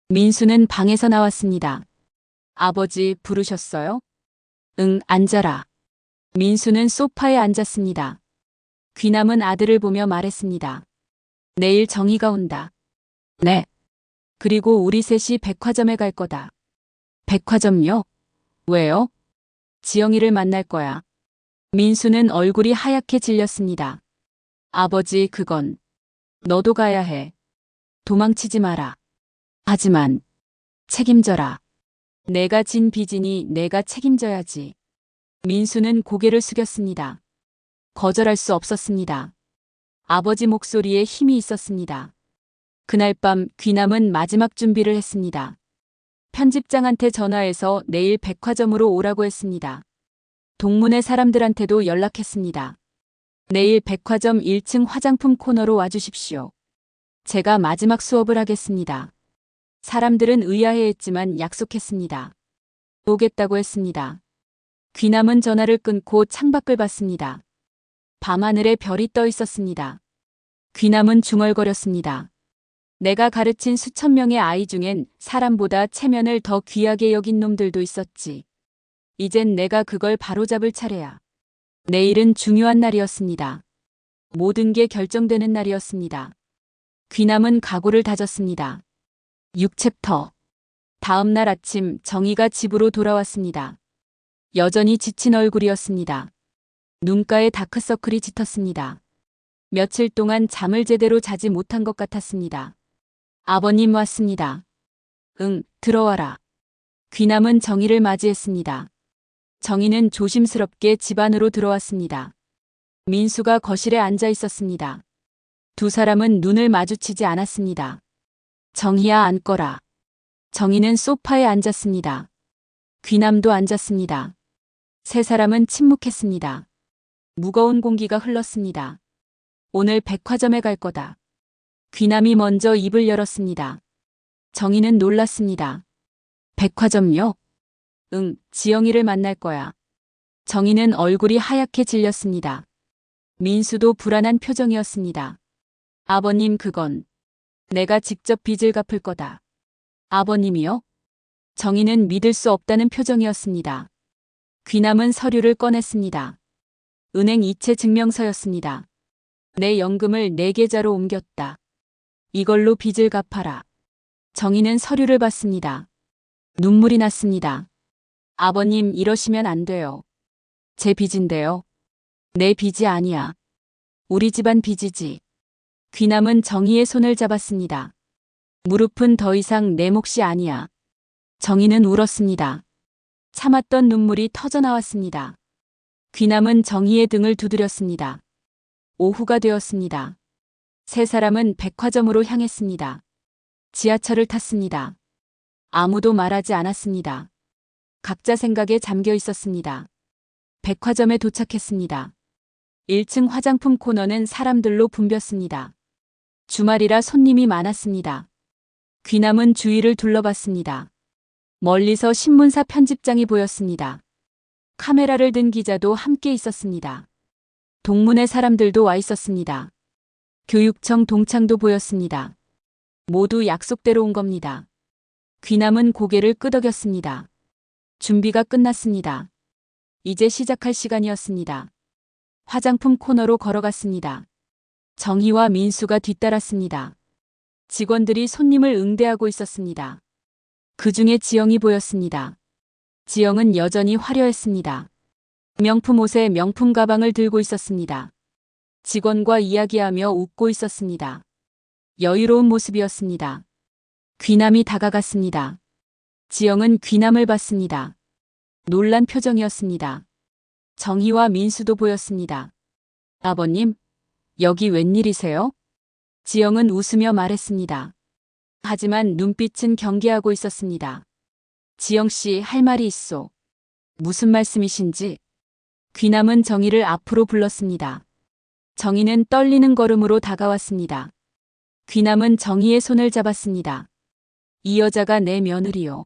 민수는 방에서 나왔습니다. 아버지 부르셨어요? 응, 앉아라. 민수는 소파에 앉았습니다. 귀남은 아들을 보며 말했습니다. 내일 정희가 온다. 네. 그리고 우리 셋이 백화점에 갈 거다. 백화점요? 왜요? 지영이를 만날 거야. 민수는 얼굴이 하얗게 질렸습니다. 아버지, 그건 너도 가야 해. 도망치지 마라. 하지만 책임져라. 내가 진 빚이니 내가 책임져야지. 민수는 고개를 숙였습니다. 거절할 수 없었습니다. 아버지 목소리에 힘이 있었습니다. 그날 밤 귀남은 마지막 준비를 했습니다. 편집장한테 전화해서 내일 백화점으로 오라고 했습니다. 동문회 사람들한테도 연락했습니다. 내일 백화점 1층 화장품 코너로 와주십시오. 제가 마지막 수업을 하겠습니다. 사람들은 의아해했지만 약속했습니다. 오겠다고 했습니다. 귀남은 전화를 끊고 창밖을 봤습니다. 밤하늘에 별이 떠 있었습니다. 귀남은 중얼거렸습니다. 내가 가르친 수천 명의 아이 중엔 사람보다 체면을 더 귀하게 여긴 놈들도 있었지. 이젠 내가 그걸 바로잡을 차례야. 내일은 중요한 날이었습니다. 모든 게 결정되는 날이었습니다. 귀남은 각오를 다졌습니다. 6챕터. 다음 날 아침 정희가 집으로 돌아왔습니다. 여전히 지친 얼굴이었습니다. 눈가에 다크서클이 짙었습니다. 며칠 동안 잠을 제대로 자지 못한 것 같았습니다. 아버님 왔습니다. 응, 들어와라. 귀남은 정희를 맞이했습니다. 정희는 조심스럽게 집 안으로 들어왔습니다. 민수가 거실에 앉아 있었습니다. 두 사람은 눈을 마주치지 않았습니다. 정희야, 앉거라. 정희는 소파에 앉았습니다. 귀남도 앉았습니다. 세 사람은 침묵했습니다. 무거운 공기가 흘렀습니다. 오늘 백화점에 갈 거다. 귀남이 먼저 입을 열었습니다. 정희는 놀랐습니다. 백화점요? 응, 지영이를 만날 거야. 정희는 얼굴이 하얗게 질렸습니다. 민수도 불안한 표정이었습니다. 아버님, 그건 내가 직접 빚을 갚을 거다. 아버님이요? 정희는 믿을 수 없다는 표정이었습니다. 귀남은 서류를 꺼냈습니다. 은행 이체 증명서였습니다. 내 연금을 내 계좌로 옮겼다. 이걸로 빚을 갚아라. 정희는 서류를 봤습니다. 눈물이 났습니다. 아버님, 이러시면 안 돼요. 제 빚인데요. 내 빚이 아니야. 우리 집안 빚이지. 귀남은 정희의 손을 잡았습니다. 무릎은 더 이상 내 몫이 아니야. 정희는 울었습니다. 참았던 눈물이 터져나왔습니다. 귀남은 정희의 등을 두드렸습니다. 오후가 되었습니다. 세 사람은 백화점으로 향했습니다. 지하철을 탔습니다. 아무도 말하지 않았습니다. 각자 생각에 잠겨 있었습니다. 백화점에 도착했습니다. 1층 화장품 코너는 사람들로 붐볐습니다. 주말이라 손님이 많았습니다. 귀남은 주위를 둘러봤습니다. 멀리서 신문사 편집장이 보였습니다. 카메라를 든 기자도 함께 있었습니다. 동문회 사람들도 와 있었습니다. 교육청 동창도 보였습니다. 모두 약속대로 온 겁니다. 귀남은 고개를 끄덕였습니다. 준비가 끝났습니다. 이제 시작할 시간이었습니다. 화장품 코너로 걸어갔습니다. 정희와 민수가 뒤따랐습니다. 직원들이 손님을 응대하고 있었습니다. 그 중에 지영이 보였습니다. 지영은 여전히 화려했습니다. 명품 옷에 명품 가방을 들고 있었습니다. 직원과 이야기하며 웃고 있었습니다. 여유로운 모습이었습니다. 귀남이 다가갔습니다. 지영은 귀남을 봤습니다. 놀란 표정이었습니다. 정희와 민수도 보였습니다. 아버님, 여기 웬일이세요? 지영은 웃으며 말했습니다. 하지만 눈빛은 경계하고 있었습니다. 지영 씨, 할 말이 있소. 무슨 말씀이신지? 귀남은 정희를 앞으로 불렀습니다. 정희는 떨리는 걸음으로 다가왔습니다. 귀남은 정희의 손을 잡았습니다. 이 여자가 내 며느리요.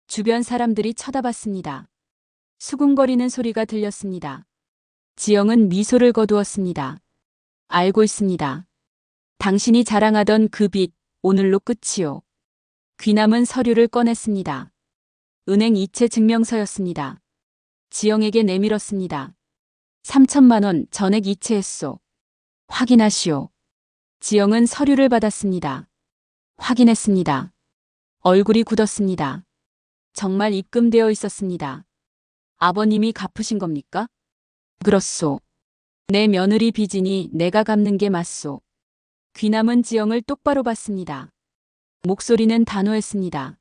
주변 사람들이 쳐다봤습니다. 수군거리는 소리가 들렸습니다. 지영은 미소를 거두었습니다. 알고 있습니다. 당신이 자랑하던 그 빚, 오늘로 끝이요. 귀남은 서류를 꺼냈습니다. 은행 이체 증명서였습니다. 지영에게 내밀었습니다. 3천만 원 전액 이체했소. 확인하시오. 지영은 서류를 받았습니다. 확인했습니다. 얼굴이 굳었습니다. 정말 입금되어 있었습니다. 아버님이 갚으신 겁니까? 그렇소. 내 며느리 빚이니 내가 갚는 게 맞소. 귀남은 지영을 똑바로 봤습니다. 목소리는 단호했습니다.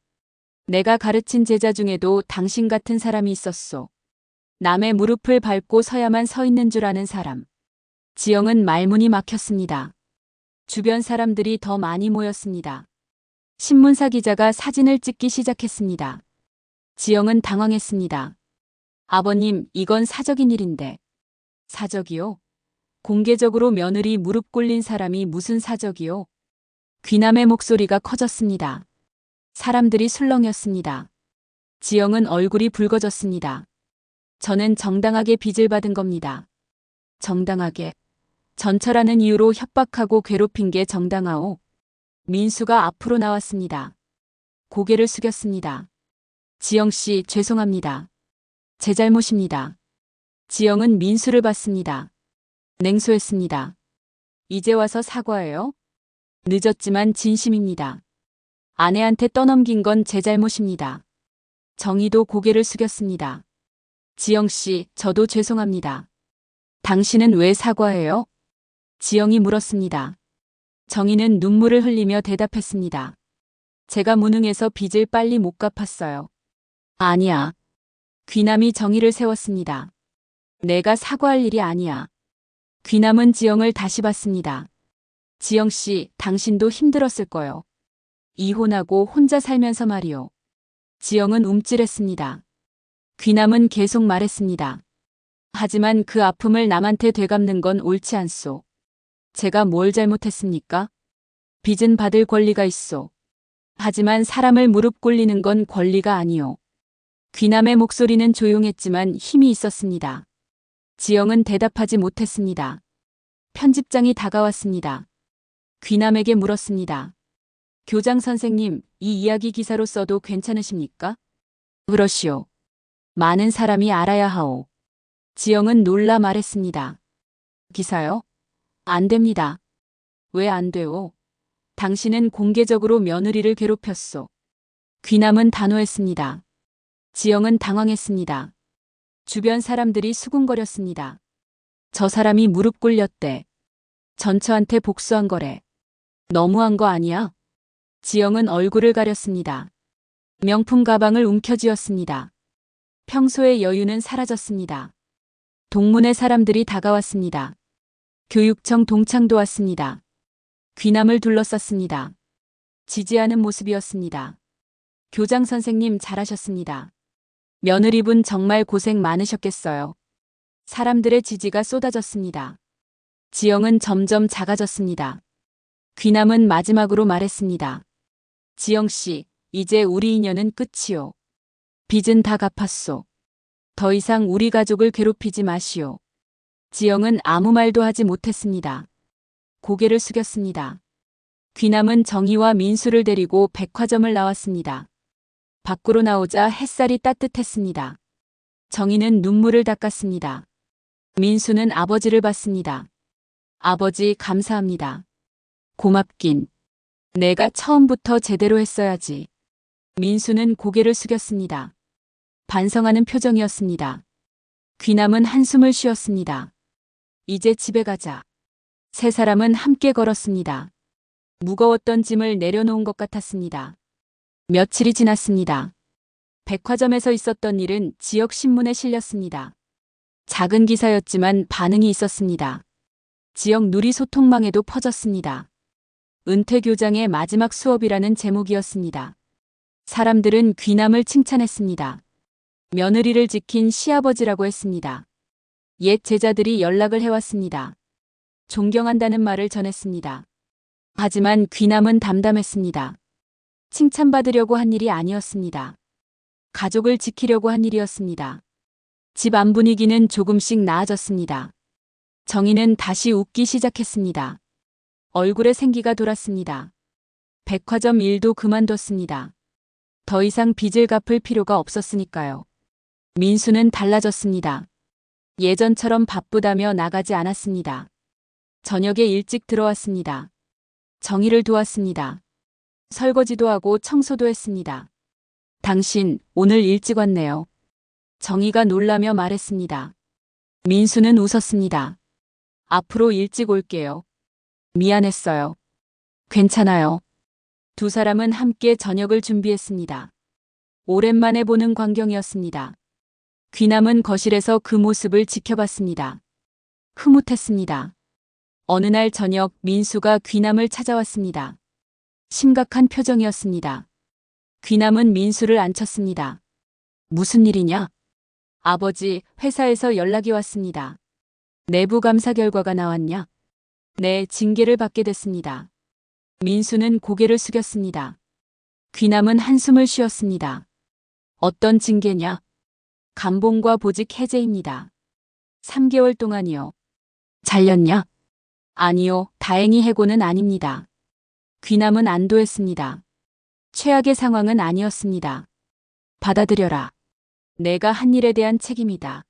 내가 가르친 제자 중에도 당신 같은 사람이 있었소. 남의 무릎을 밟고 서야만 서 있는 줄 아는 사람. 지영은 말문이 막혔습니다. 주변 사람들이 더 많이 모였습니다. 신문사 기자가 사진을 찍기 시작했습니다. 지영은 당황했습니다. 아버님, 이건 사적인 일인데. 사적이요? 공개적으로 며느리 무릎 꿇린 사람이 무슨 사적이요? 귀남의 목소리가 커졌습니다. 사람들이 술렁였습니다. 지영은 얼굴이 붉어졌습니다. 저는 정당하게 빚을 받은 겁니다. 정당하게. 전처라는 이유로 협박하고 괴롭힌 게 정당하오. 민수가 앞으로 나왔습니다. 고개를 숙였습니다. 지영 씨, 죄송합니다. 제 잘못입니다. 지영은 민수를 봤습니다. 냉소했습니다. 이제 와서 사과해요? 늦었지만 진심입니다. 아내한테 떠넘긴 건 제 잘못입니다. 정희도 고개를 숙였습니다. 지영 씨, 저도 죄송합니다. 당신은 왜 사과해요? 지영이 물었습니다. 정희는 눈물을 흘리며 대답했습니다. 제가 무능해서 빚을 빨리 못 갚았어요. 아니야. 귀남이 정희를 세웠습니다. 내가 사과할 일이 아니야. 귀남은 지영을 다시 봤습니다. 지영 씨, 당신도 힘들었을 거요. 이혼하고 혼자 살면서 말이요. 지영은 움찔했습니다. 귀남은 계속 말했습니다. 하지만 그 아픔을 남한테 되갚는 건 옳지 않소. 제가 뭘 잘못했습니까? 빚은 받을 권리가 있소. 하지만 사람을 무릎 꿇리는 건 권리가 아니요. 귀남의 목소리는 조용했지만 힘이 있었습니다. 지영은 대답하지 못했습니다. 편집장이 다가왔습니다. 귀남에게 물었습니다. 교장 선생님, 이 이야기 기사로 써도 괜찮으십니까? 그러시오. 많은 사람이 알아야 하오. 지영은 놀라 말했습니다. 기사요? 안 됩니다. 왜 안 돼요? 당신은 공개적으로 며느리를 괴롭혔소. 귀남은 단호했습니다. 지영은 당황했습니다. 주변 사람들이 수군거렸습니다. 저 사람이 무릎 꿇렸대. 전처한테 복수한 거래. 너무한 거 아니야? 지영은 얼굴을 가렸습니다. 명품 가방을 움켜쥐었습니다. 평소의 여유는 사라졌습니다. 동문회 사람들이 다가왔습니다. 교육청 동창도 왔습니다. 귀남을 둘러쌌습니다. 지지하는 모습이었습니다. 교장 선생님 잘하셨습니다. 며느리분 정말 고생 많으셨겠어요. 사람들의 지지가 쏟아졌습니다. 지영은 점점 작아졌습니다. 귀남은 마지막으로 말했습니다. 지영 씨, 이제 우리 인연은 끝이요. 빚은 다 갚았소. 더 이상 우리 가족을 괴롭히지 마시오. 지영은 아무 말도 하지 못했습니다. 고개를 숙였습니다. 귀남은 정희와 민수를 데리고 백화점을 나왔습니다. 밖으로 나오자 햇살이 따뜻했습니다. 정희는 눈물을 닦았습니다. 민수는 아버지를 봤습니다. 아버지 감사합니다. 고맙긴. 내가 처음부터 제대로 했어야지. 민수는 고개를 숙였습니다. 반성하는 표정이었습니다. 귀남은 한숨을 쉬었습니다. 이제 집에 가자. 세 사람은 함께 걸었습니다. 무거웠던 짐을 내려놓은 것 같았습니다. 며칠이 지났습니다. 백화점에서 있었던 일은 지역 신문에 실렸습니다. 작은 기사였지만 반응이 있었습니다. 지역 누리 소통망에도 퍼졌습니다. 은퇴 교장의 마지막 수업이라는 제목이었습니다. 사람들은 귀남을 칭찬했습니다. 며느리를 지킨 시아버지라고 했습니다. 옛 제자들이 연락을 해왔습니다. 존경한다는 말을 전했습니다. 하지만 귀남은 담담했습니다. 칭찬받으려고 한 일이 아니었습니다. 가족을 지키려고 한 일이었습니다. 집 안 분위기는 조금씩 나아졌습니다. 정희는 다시 웃기 시작했습니다. 얼굴에 생기가 돌았습니다. 백화점 일도 그만뒀습니다. 더 이상 빚을 갚을 필요가 없었으니까요. 민수는 달라졌습니다. 예전처럼 바쁘다며 나가지 않았습니다. 저녁에 일찍 들어왔습니다. 정희를 도왔습니다. 설거지도 하고 청소도 했습니다. 당신 오늘 일찍 왔네요. 정희가 놀라며 말했습니다. 민수는 웃었습니다. 앞으로 일찍 올게요. 미안했어요. 괜찮아요. 두 사람은 함께 저녁을 준비했습니다. 오랜만에 보는 광경이었습니다. 귀남은 거실에서 그 모습을 지켜봤습니다. 흐뭇했습니다. 어느 날 저녁 민수가 귀남을 찾아왔습니다. 심각한 표정이었습니다. 귀남은 민수를 앉혔습니다. 무슨 일이냐? 아버지, 회사에서 연락이 왔습니다. 내부 감사 결과가 나왔냐? 네, 징계를 받게 됐습니다. 민수는 고개를 숙였습니다. 귀남은 한숨을 쉬었습니다. 어떤 징계냐? 감봉과 보직 해제입니다. 3개월 동안이요. 잘렸냐? 아니요, 다행히 해고는 아닙니다. 귀남은 안도했습니다. 최악의 상황은 아니었습니다. 받아들여라. 내가 한 일에 대한 책임이다.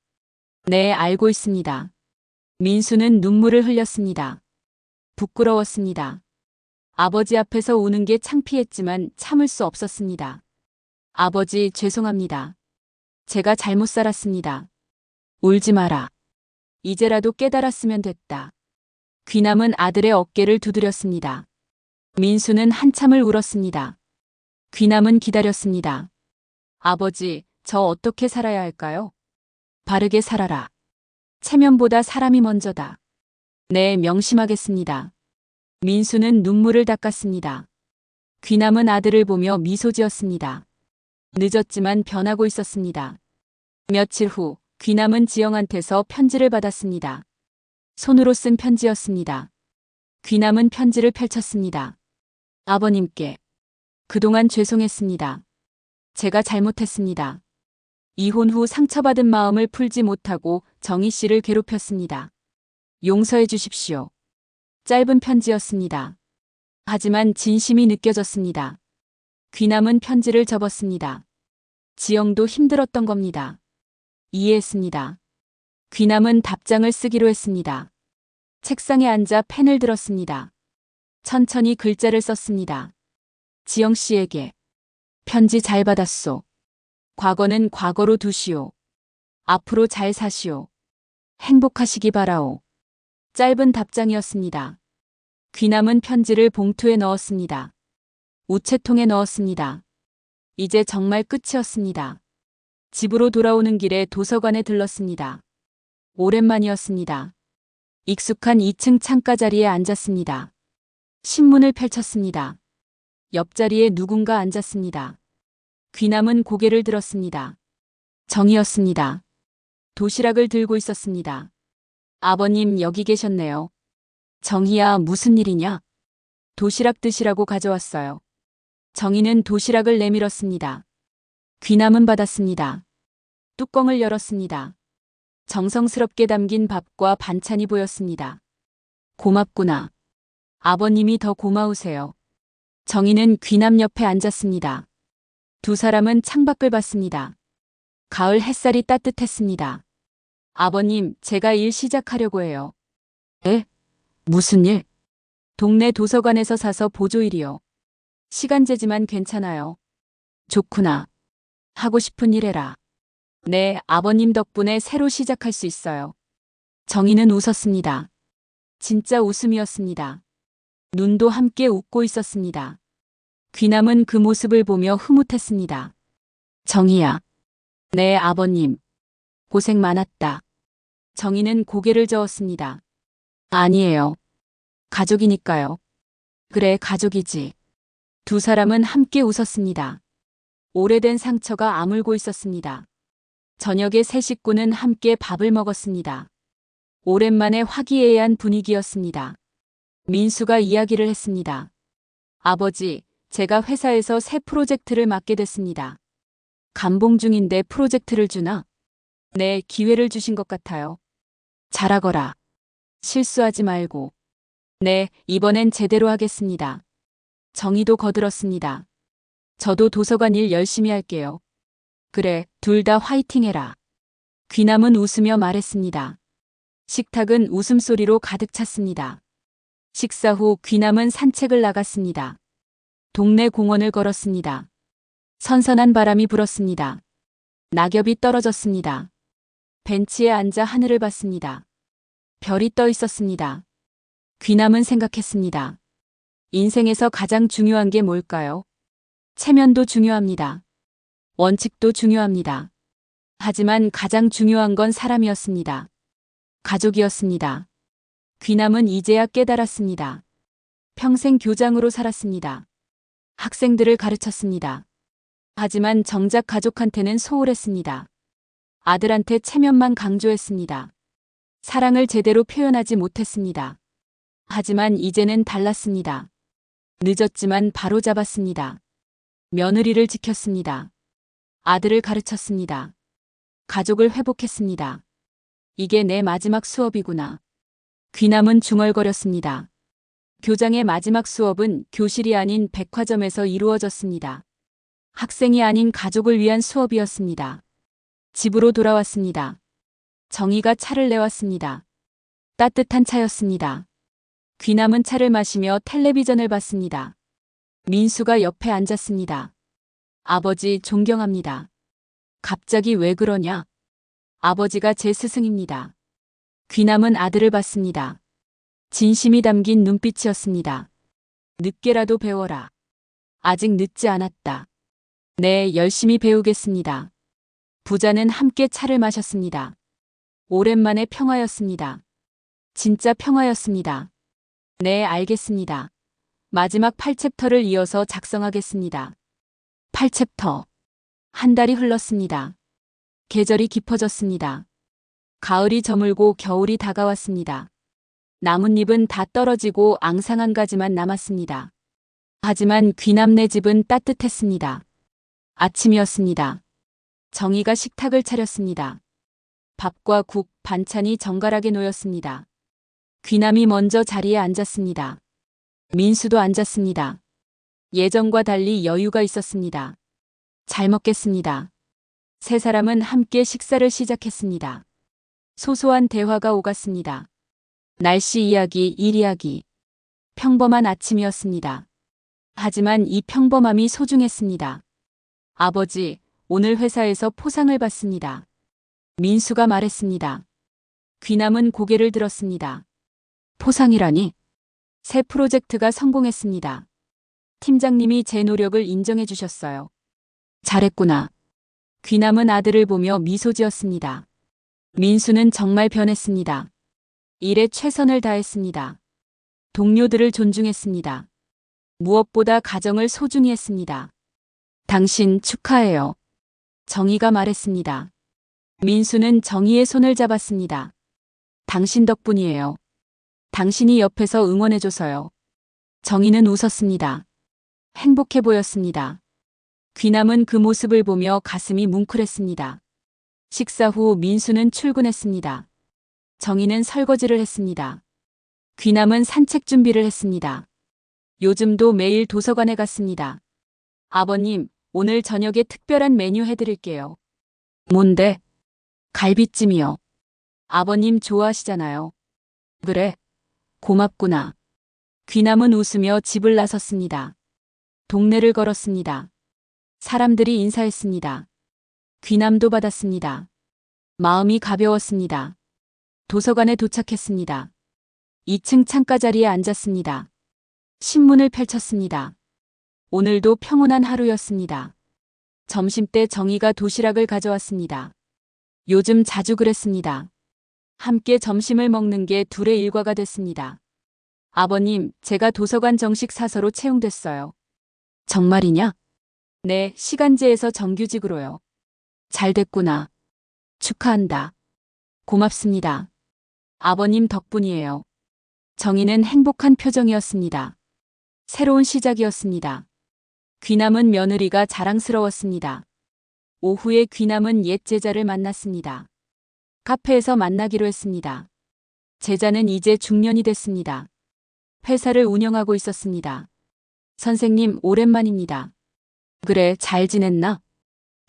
네, 알고 있습니다. 민수는 눈물을 흘렸습니다. 부끄러웠습니다. 아버지 앞에서 우는 게 창피했지만 참을 수 없었습니다. 아버지, 죄송합니다. 제가 잘못 살았습니다. 울지 마라. 이제라도 깨달았으면 됐다. 귀남은 아들의 어깨를 두드렸습니다. 민수는 한참을 울었습니다. 귀남은 기다렸습니다. 아버지, 저 어떻게 살아야 할까요? 바르게 살아라. 체면보다 사람이 먼저다. 네, 명심하겠습니다. 민수는 눈물을 닦았습니다. 귀남은 아들을 보며 미소 지었습니다. 늦었지만 변하고 있었습니다. 며칠 후 귀남은 지영한테서 편지를 받았습니다. 손으로 쓴 편지였습니다. 귀남은 편지를 펼쳤습니다. 아버님께 그동안 죄송했습니다. 제가 잘못했습니다. 이혼 후 상처받은 마음을 풀지 못하고 정희 씨를 괴롭혔습니다. 용서해 주십시오. 짧은 편지였습니다. 하지만 진심이 느껴졌습니다. 귀남은 편지를 접었습니다. 지영도 힘들었던 겁니다. 이해했습니다. 귀남은 답장을 쓰기로 했습니다. 책상에 앉아 펜을 들었습니다. 천천히 글자를 썼습니다. 지영 씨에게 편지 잘 받았소. 과거는 과거로 두시오. 앞으로 잘 사시오. 행복하시기 바라오. 짧은 답장이었습니다. 귀남은 편지를 봉투에 넣었습니다. 우체통에 넣었습니다. 이제 정말 끝이었습니다. 집으로 돌아오는 길에 도서관에 들렀습니다. 오랜만이었습니다. 익숙한 2층 창가 자리에 앉았습니다. 신문을 펼쳤습니다. 옆자리에 누군가 앉았습니다. 귀남은 고개를 들었습니다. 정이었습니다. 도시락을 들고 있었습니다. 아버님 여기 계셨네요. 정희야 무슨 일이냐? 도시락 드시라고 가져왔어요. 정희는 도시락을 내밀었습니다. 귀남은 받았습니다. 뚜껑을 열었습니다. 정성스럽게 담긴 밥과 반찬이 보였습니다. 고맙구나. 아버님이 더 고마우세요. 정희는 귀남 옆에 앉았습니다. 두 사람은 창밖을 봤습니다. 가을 햇살이 따뜻했습니다. 아버님, 제가 일 시작하려고 해요. 에? 무슨 일? 동네 도서관에서 사서 보조일이요. 시간제지만 괜찮아요. 좋구나. 하고 싶은 일 해라. 네, 아버님 덕분에 새로 시작할 수 있어요. 정희는 웃었습니다. 진짜 웃음이었습니다. 눈도 함께 웃고 있었습니다. 귀남은 그 모습을 보며 흐뭇했습니다. 정희야. 네, 아버님. 고생 많았다. 정희는 고개를 저었습니다. 아니에요. 가족이니까요. 그래, 가족이지. 두 사람은 함께 웃었습니다. 오래된 상처가 아물고 있었습니다. 저녁에 세 식구는 함께 밥을 먹었습니다. 오랜만에 화기애애한 분위기였습니다. 민수가 이야기를 했습니다. 아버지, 제가 회사에서 새 프로젝트를 맡게 됐습니다. 감봉 중인데 프로젝트를 주나? 네, 기회를 주신 것 같아요. 잘하거라. 실수하지 말고. 네, 이번엔 제대로 하겠습니다. 정희도 거들었습니다. 저도 도서관 일 열심히 할게요. 그래, 둘 다 화이팅 해라. 귀남은 웃으며 말했습니다. 식탁은 웃음소리로 가득 찼습니다. 식사 후 귀남은 산책을 나갔습니다. 동네 공원을 걸었습니다. 선선한 바람이 불었습니다. 낙엽이 떨어졌습니다. 벤치에 앉아 하늘을 봤습니다. 별이 떠 있었습니다. 귀남은 생각했습니다. 인생에서 가장 중요한 게 뭘까요? 체면도 중요합니다. 원칙도 중요합니다. 하지만 가장 중요한 건 사람이었습니다. 가족이었습니다. 귀남은 이제야 깨달았습니다. 평생 교장으로 살았습니다. 학생들을 가르쳤습니다. 하지만 정작 가족한테는 소홀했습니다. 아들한테 체면만 강조했습니다. 사랑을 제대로 표현하지 못했습니다. 하지만 이제는 달랐습니다. 늦었지만 바로 잡았습니다. 며느리를 지켰습니다. 아들을 가르쳤습니다. 가족을 회복했습니다. 이게 내 마지막 수업이구나. 귀남은 중얼거렸습니다. 교장의 마지막 수업은 교실이 아닌 백화점에서 이루어졌습니다. 학생이 아닌 가족을 위한 수업이었습니다. 집으로 돌아왔습니다. 정희가 차를 내왔습니다. 따뜻한 차였습니다. 귀남은 차를 마시며 텔레비전을 봤습니다. 민수가 옆에 앉았습니다. 아버지 존경합니다. 갑자기 왜 그러냐? 아버지가 제 스승입니다. 귀남은 아들을 봤습니다. 진심이 담긴 눈빛이었습니다. 늦게라도 배워라. 아직 늦지 않았다. 네, 열심히 배우겠습니다. 부자는 함께 차를 마셨습니다. 오랜만에 평화였습니다. 진짜 평화였습니다. 네, 알겠습니다. 마지막 8챕터를 이어서 작성하겠습니다. 8챕터. 한 달이 흘렀습니다. 계절이 깊어졌습니다. 가을이 저물고 겨울이 다가왔습니다. 나뭇잎은 다 떨어지고 앙상한 가지만 남았습니다. 하지만 귀남네 집은 따뜻했습니다. 아침이었습니다. 정희가 식탁을 차렸습니다. 밥과 국, 반찬이 정갈하게 놓였습니다. 귀남이 먼저 자리에 앉았습니다. 민수도 앉았습니다. 예전과 달리 여유가 있었습니다. 잘 먹겠습니다. 세 사람은 함께 식사를 시작했습니다. 소소한 대화가 오갔습니다. 날씨 이야기, 일 이야기. 평범한 아침이었습니다. 하지만 이 평범함이 소중했습니다. 아버지, 오늘 회사에서 포상을 받습니다. 민수가 말했습니다. 귀남은 고개를 들었습니다. 포상이라니? 새 프로젝트가 성공했습니다. 팀장님이 제 노력을 인정해 주셨어요. 잘했구나. 귀남은 아들을 보며 미소 지었습니다. 민수는 정말 변했습니다. 일에 최선을 다했습니다. 동료들을 존중했습니다. 무엇보다 가정을 소중히 했습니다. 당신 축하해요. 정희가 말했습니다. 민수는 정희의 손을 잡았습니다. 당신 덕분이에요. 당신이 옆에서 응원해줘서요. 정희는 웃었습니다. 행복해 보였습니다. 귀남은 그 모습을 보며 가슴이 뭉클했습니다. 식사 후 민수는 출근했습니다. 정희는 설거지를 했습니다. 귀남은 산책 준비를 했습니다. 요즘도 매일 도서관에 갔습니다. 아버님, 오늘 저녁에 특별한 메뉴 해드릴게요. 뭔데? 갈비찜이요. 아버님 좋아하시잖아요. 그래. 고맙구나. 귀남은 웃으며 집을 나섰습니다. 동네를 걸었습니다. 사람들이 인사했습니다. 귀남도 받았습니다. 마음이 가벼웠습니다. 도서관에 도착했습니다. 2층 창가 자리에 앉았습니다. 신문을 펼쳤습니다. 오늘도 평온한 하루였습니다. 점심때 정희가 도시락을 가져왔습니다. 요즘 자주 그랬습니다. 함께 점심을 먹는 게 둘의 일과가 됐습니다. 아버님, 제가 도서관 정식 사서로 채용됐어요. 정말이냐? 네, 시간제에서 정규직으로요. 잘 됐구나. 축하한다. 고맙습니다. 아버님 덕분이에요. 정희는 행복한 표정이었습니다. 새로운 시작이었습니다. 귀남은 며느리가 자랑스러웠습니다. 오후에 귀남은 옛 제자를 만났습니다. 카페에서 만나기로 했습니다. 제자는 이제 중년이 됐습니다. 회사를 운영하고 있었습니다. 선생님, 오랜만입니다. 그래, 잘 지냈나?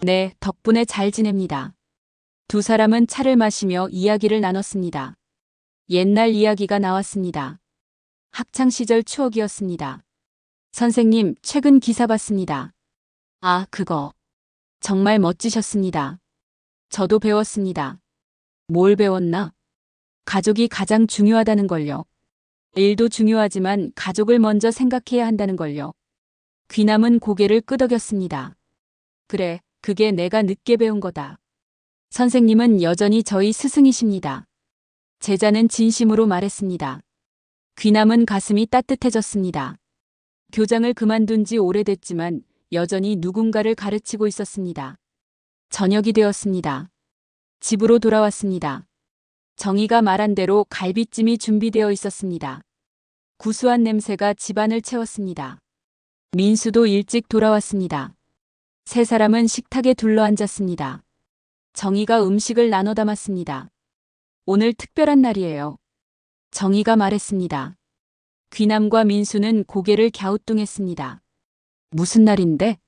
네, 덕분에 잘 지냅니다. 두 사람은 차를 마시며 이야기를 나눴습니다. 옛날 이야기가 나왔습니다. 학창시절 추억이었습니다. 선생님, 최근 기사 봤습니다. 아, 그거. 정말 멋지셨습니다. 저도 배웠습니다. 뭘 배웠나? 가족이 가장 중요하다는 걸요. 일도 중요하지만 가족을 먼저 생각해야 한다는 걸요. 귀남은 고개를 끄덕였습니다. 그래, 그게 내가 늦게 배운 거다. 선생님은 여전히 저희 스승이십니다. 제자는 진심으로 말했습니다. 귀남은 가슴이 따뜻해졌습니다. 교장을 그만둔 지 오래됐지만 여전히 누군가를 가르치고 있었습니다. 저녁이 되었습니다. 집으로 돌아왔습니다. 정희가 말한 대로 갈비찜이 준비되어 있었습니다. 구수한 냄새가 집안을 채웠습니다. 민수도 일찍 돌아왔습니다. 세 사람은 식탁에 둘러앉았습니다. 정희가 음식을 나눠 담았습니다. 오늘 특별한 날이에요. 정희가 말했습니다. 귀남과 민수는 고개를 갸우뚱했습니다. 무슨 날인데?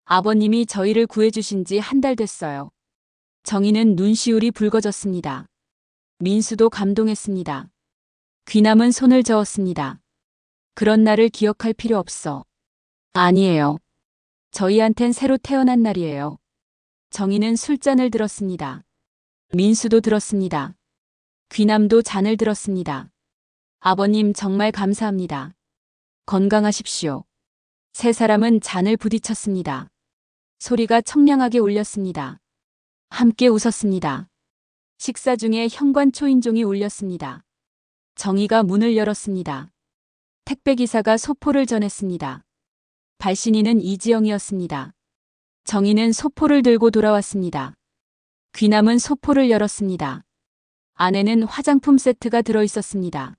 아버님이 저희를 구해주신 지 한 달 됐어요. 정희는 눈시울이 붉어졌습니다. 민수도 감동했습니다. 귀남은 손을 저었습니다. 그런 날을 기억할 필요 없어. 아니에요. 저희한텐 새로 태어난 날이에요. 정희는 술잔을 들었습니다. 민수도 들었습니다. 귀남도 잔을 들었습니다. 아버님 정말 감사합니다. 건강하십시오. 세 사람은 잔을 부딪혔습니다. 소리가 청량하게 울렸습니다. 함께 웃었습니다. 식사 중에 현관 초인종이 울렸습니다. 정희가 문을 열었습니다. 택배기사가 소포를 전했습니다. 발신인은 이지영이었습니다. 정희는 소포를 들고 돌아왔습니다. 귀남은 소포를 열었습니다. 안에는 화장품 세트가 들어 있었습니다.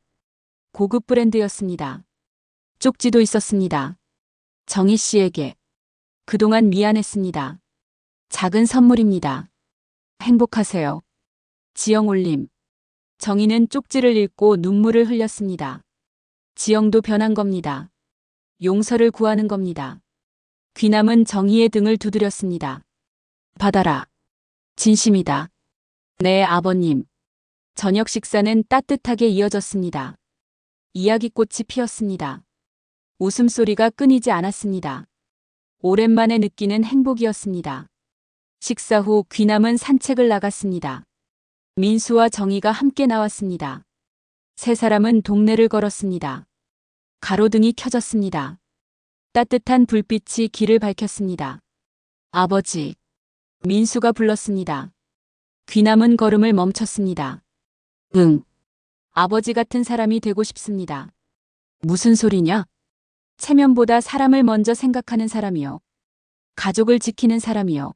고급 브랜드였습니다. 쪽지도 있었습니다. 정희 씨에게. 그동안 미안했습니다. 작은 선물입니다. 행복하세요. 지영 올림. 정희는 쪽지를 읽고 눈물을 흘렸습니다. 지영도 변한 겁니다. 용서를 구하는 겁니다. 귀남은 정희의 등을 두드렸습니다. 받아라. 진심이다. 네, 아버님. 저녁 식사는 따뜻하게 이어졌습니다. 이야기꽃이 피었습니다. 웃음소리가 끊이지 않았습니다. 오랜만에 느끼는 행복이었습니다. 식사 후 귀남은 산책을 나갔습니다. 민수와 정희가 함께 나왔습니다. 세 사람은 동네를 걸었습니다. 가로등이 켜졌습니다. 따뜻한 불빛이 길을 밝혔습니다. 아버지. 민수가 불렀습니다. 귀남은 걸음을 멈췄습니다. 응. 아버지 같은 사람이 되고 싶습니다. 무슨 소리냐? 체면보다 사람을 먼저 생각하는 사람이요. 가족을 지키는 사람이요.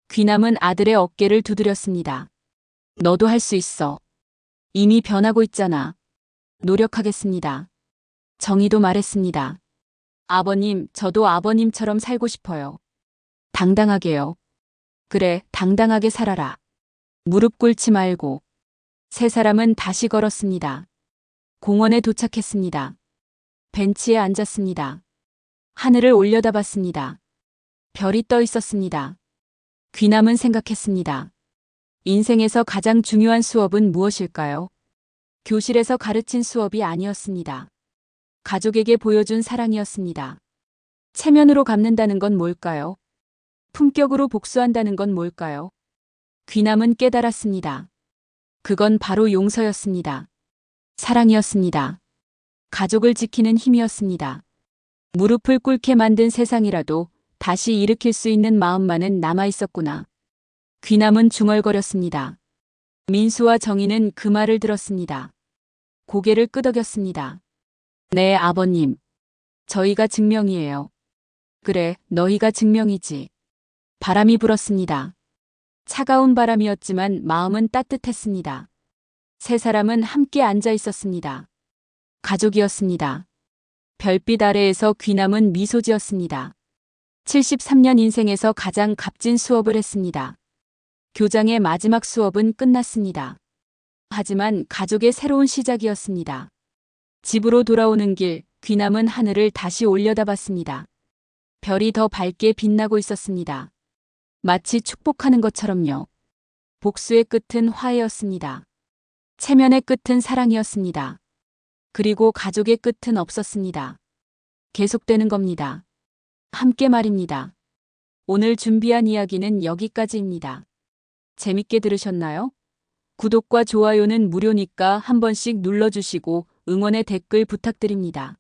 귀남은 아들의 어깨를 두드렸습니다. 너도 할 수 있어. 이미 변하고 있잖아. 노력하겠습니다. 정희도 말했습니다. 아버님, 저도 아버님처럼 살고 싶어요. 당당하게요. 그래, 당당하게 살아라. 무릎 꿇지 말고. 세 사람은 다시 걸었습니다. 공원에 도착했습니다. 벤치에 앉았습니다. 하늘을 올려다봤습니다. 별이 떠 있었습니다. 귀남은 생각했습니다. 인생에서 가장 중요한 수업은 무엇일까요? 교실에서 가르친 수업이 아니었습니다. 가족에게 보여준 사랑이었습니다. 체면으로 갚는다는 건 뭘까요? 품격으로 복수한다는 건 뭘까요? 귀남은 깨달았습니다. 그건 바로 용서였습니다. 사랑이었습니다. 가족을 지키는 힘이었습니다. 무릎을 꿇게 만든 세상이라도 다시 일으킬 수 있는 마음만은 남아 있었구나. 귀남은 중얼거렸습니다. 민수와 정희는 그 말을 들었습니다. 고개를 끄덕였습니다. 네, 아버님. 저희가 증명이에요. 그래, 너희가 증명이지. 바람이 불었습니다. 차가운 바람이었지만 마음은 따뜻했습니다. 세 사람은 함께 앉아 있었습니다. 가족이었습니다. 별빛 아래에서 귀남은 미소 지었습니다. 73년 인생에서 가장 값진 수업을 했습니다. 교장의 마지막 수업은 끝났습니다. 하지만 가족의 새로운 시작이었습니다. 집으로 돌아오는 길, 귀남은 하늘을 다시 올려다봤습니다. 별이 더 밝게 빛나고 있었습니다. 마치 축복하는 것처럼요. 복수의 끝은 화해였습니다. 체면의 끝은 사랑이었습니다. 그리고 가족의 끝은 없었습니다. 계속되는 겁니다. 함께 말입니다. 오늘 준비한 이야기는 여기까지입니다. 재밌게 들으셨나요? 구독과 좋아요는 무료니까 한 번씩 눌러주시고 응원의 댓글 부탁드립니다.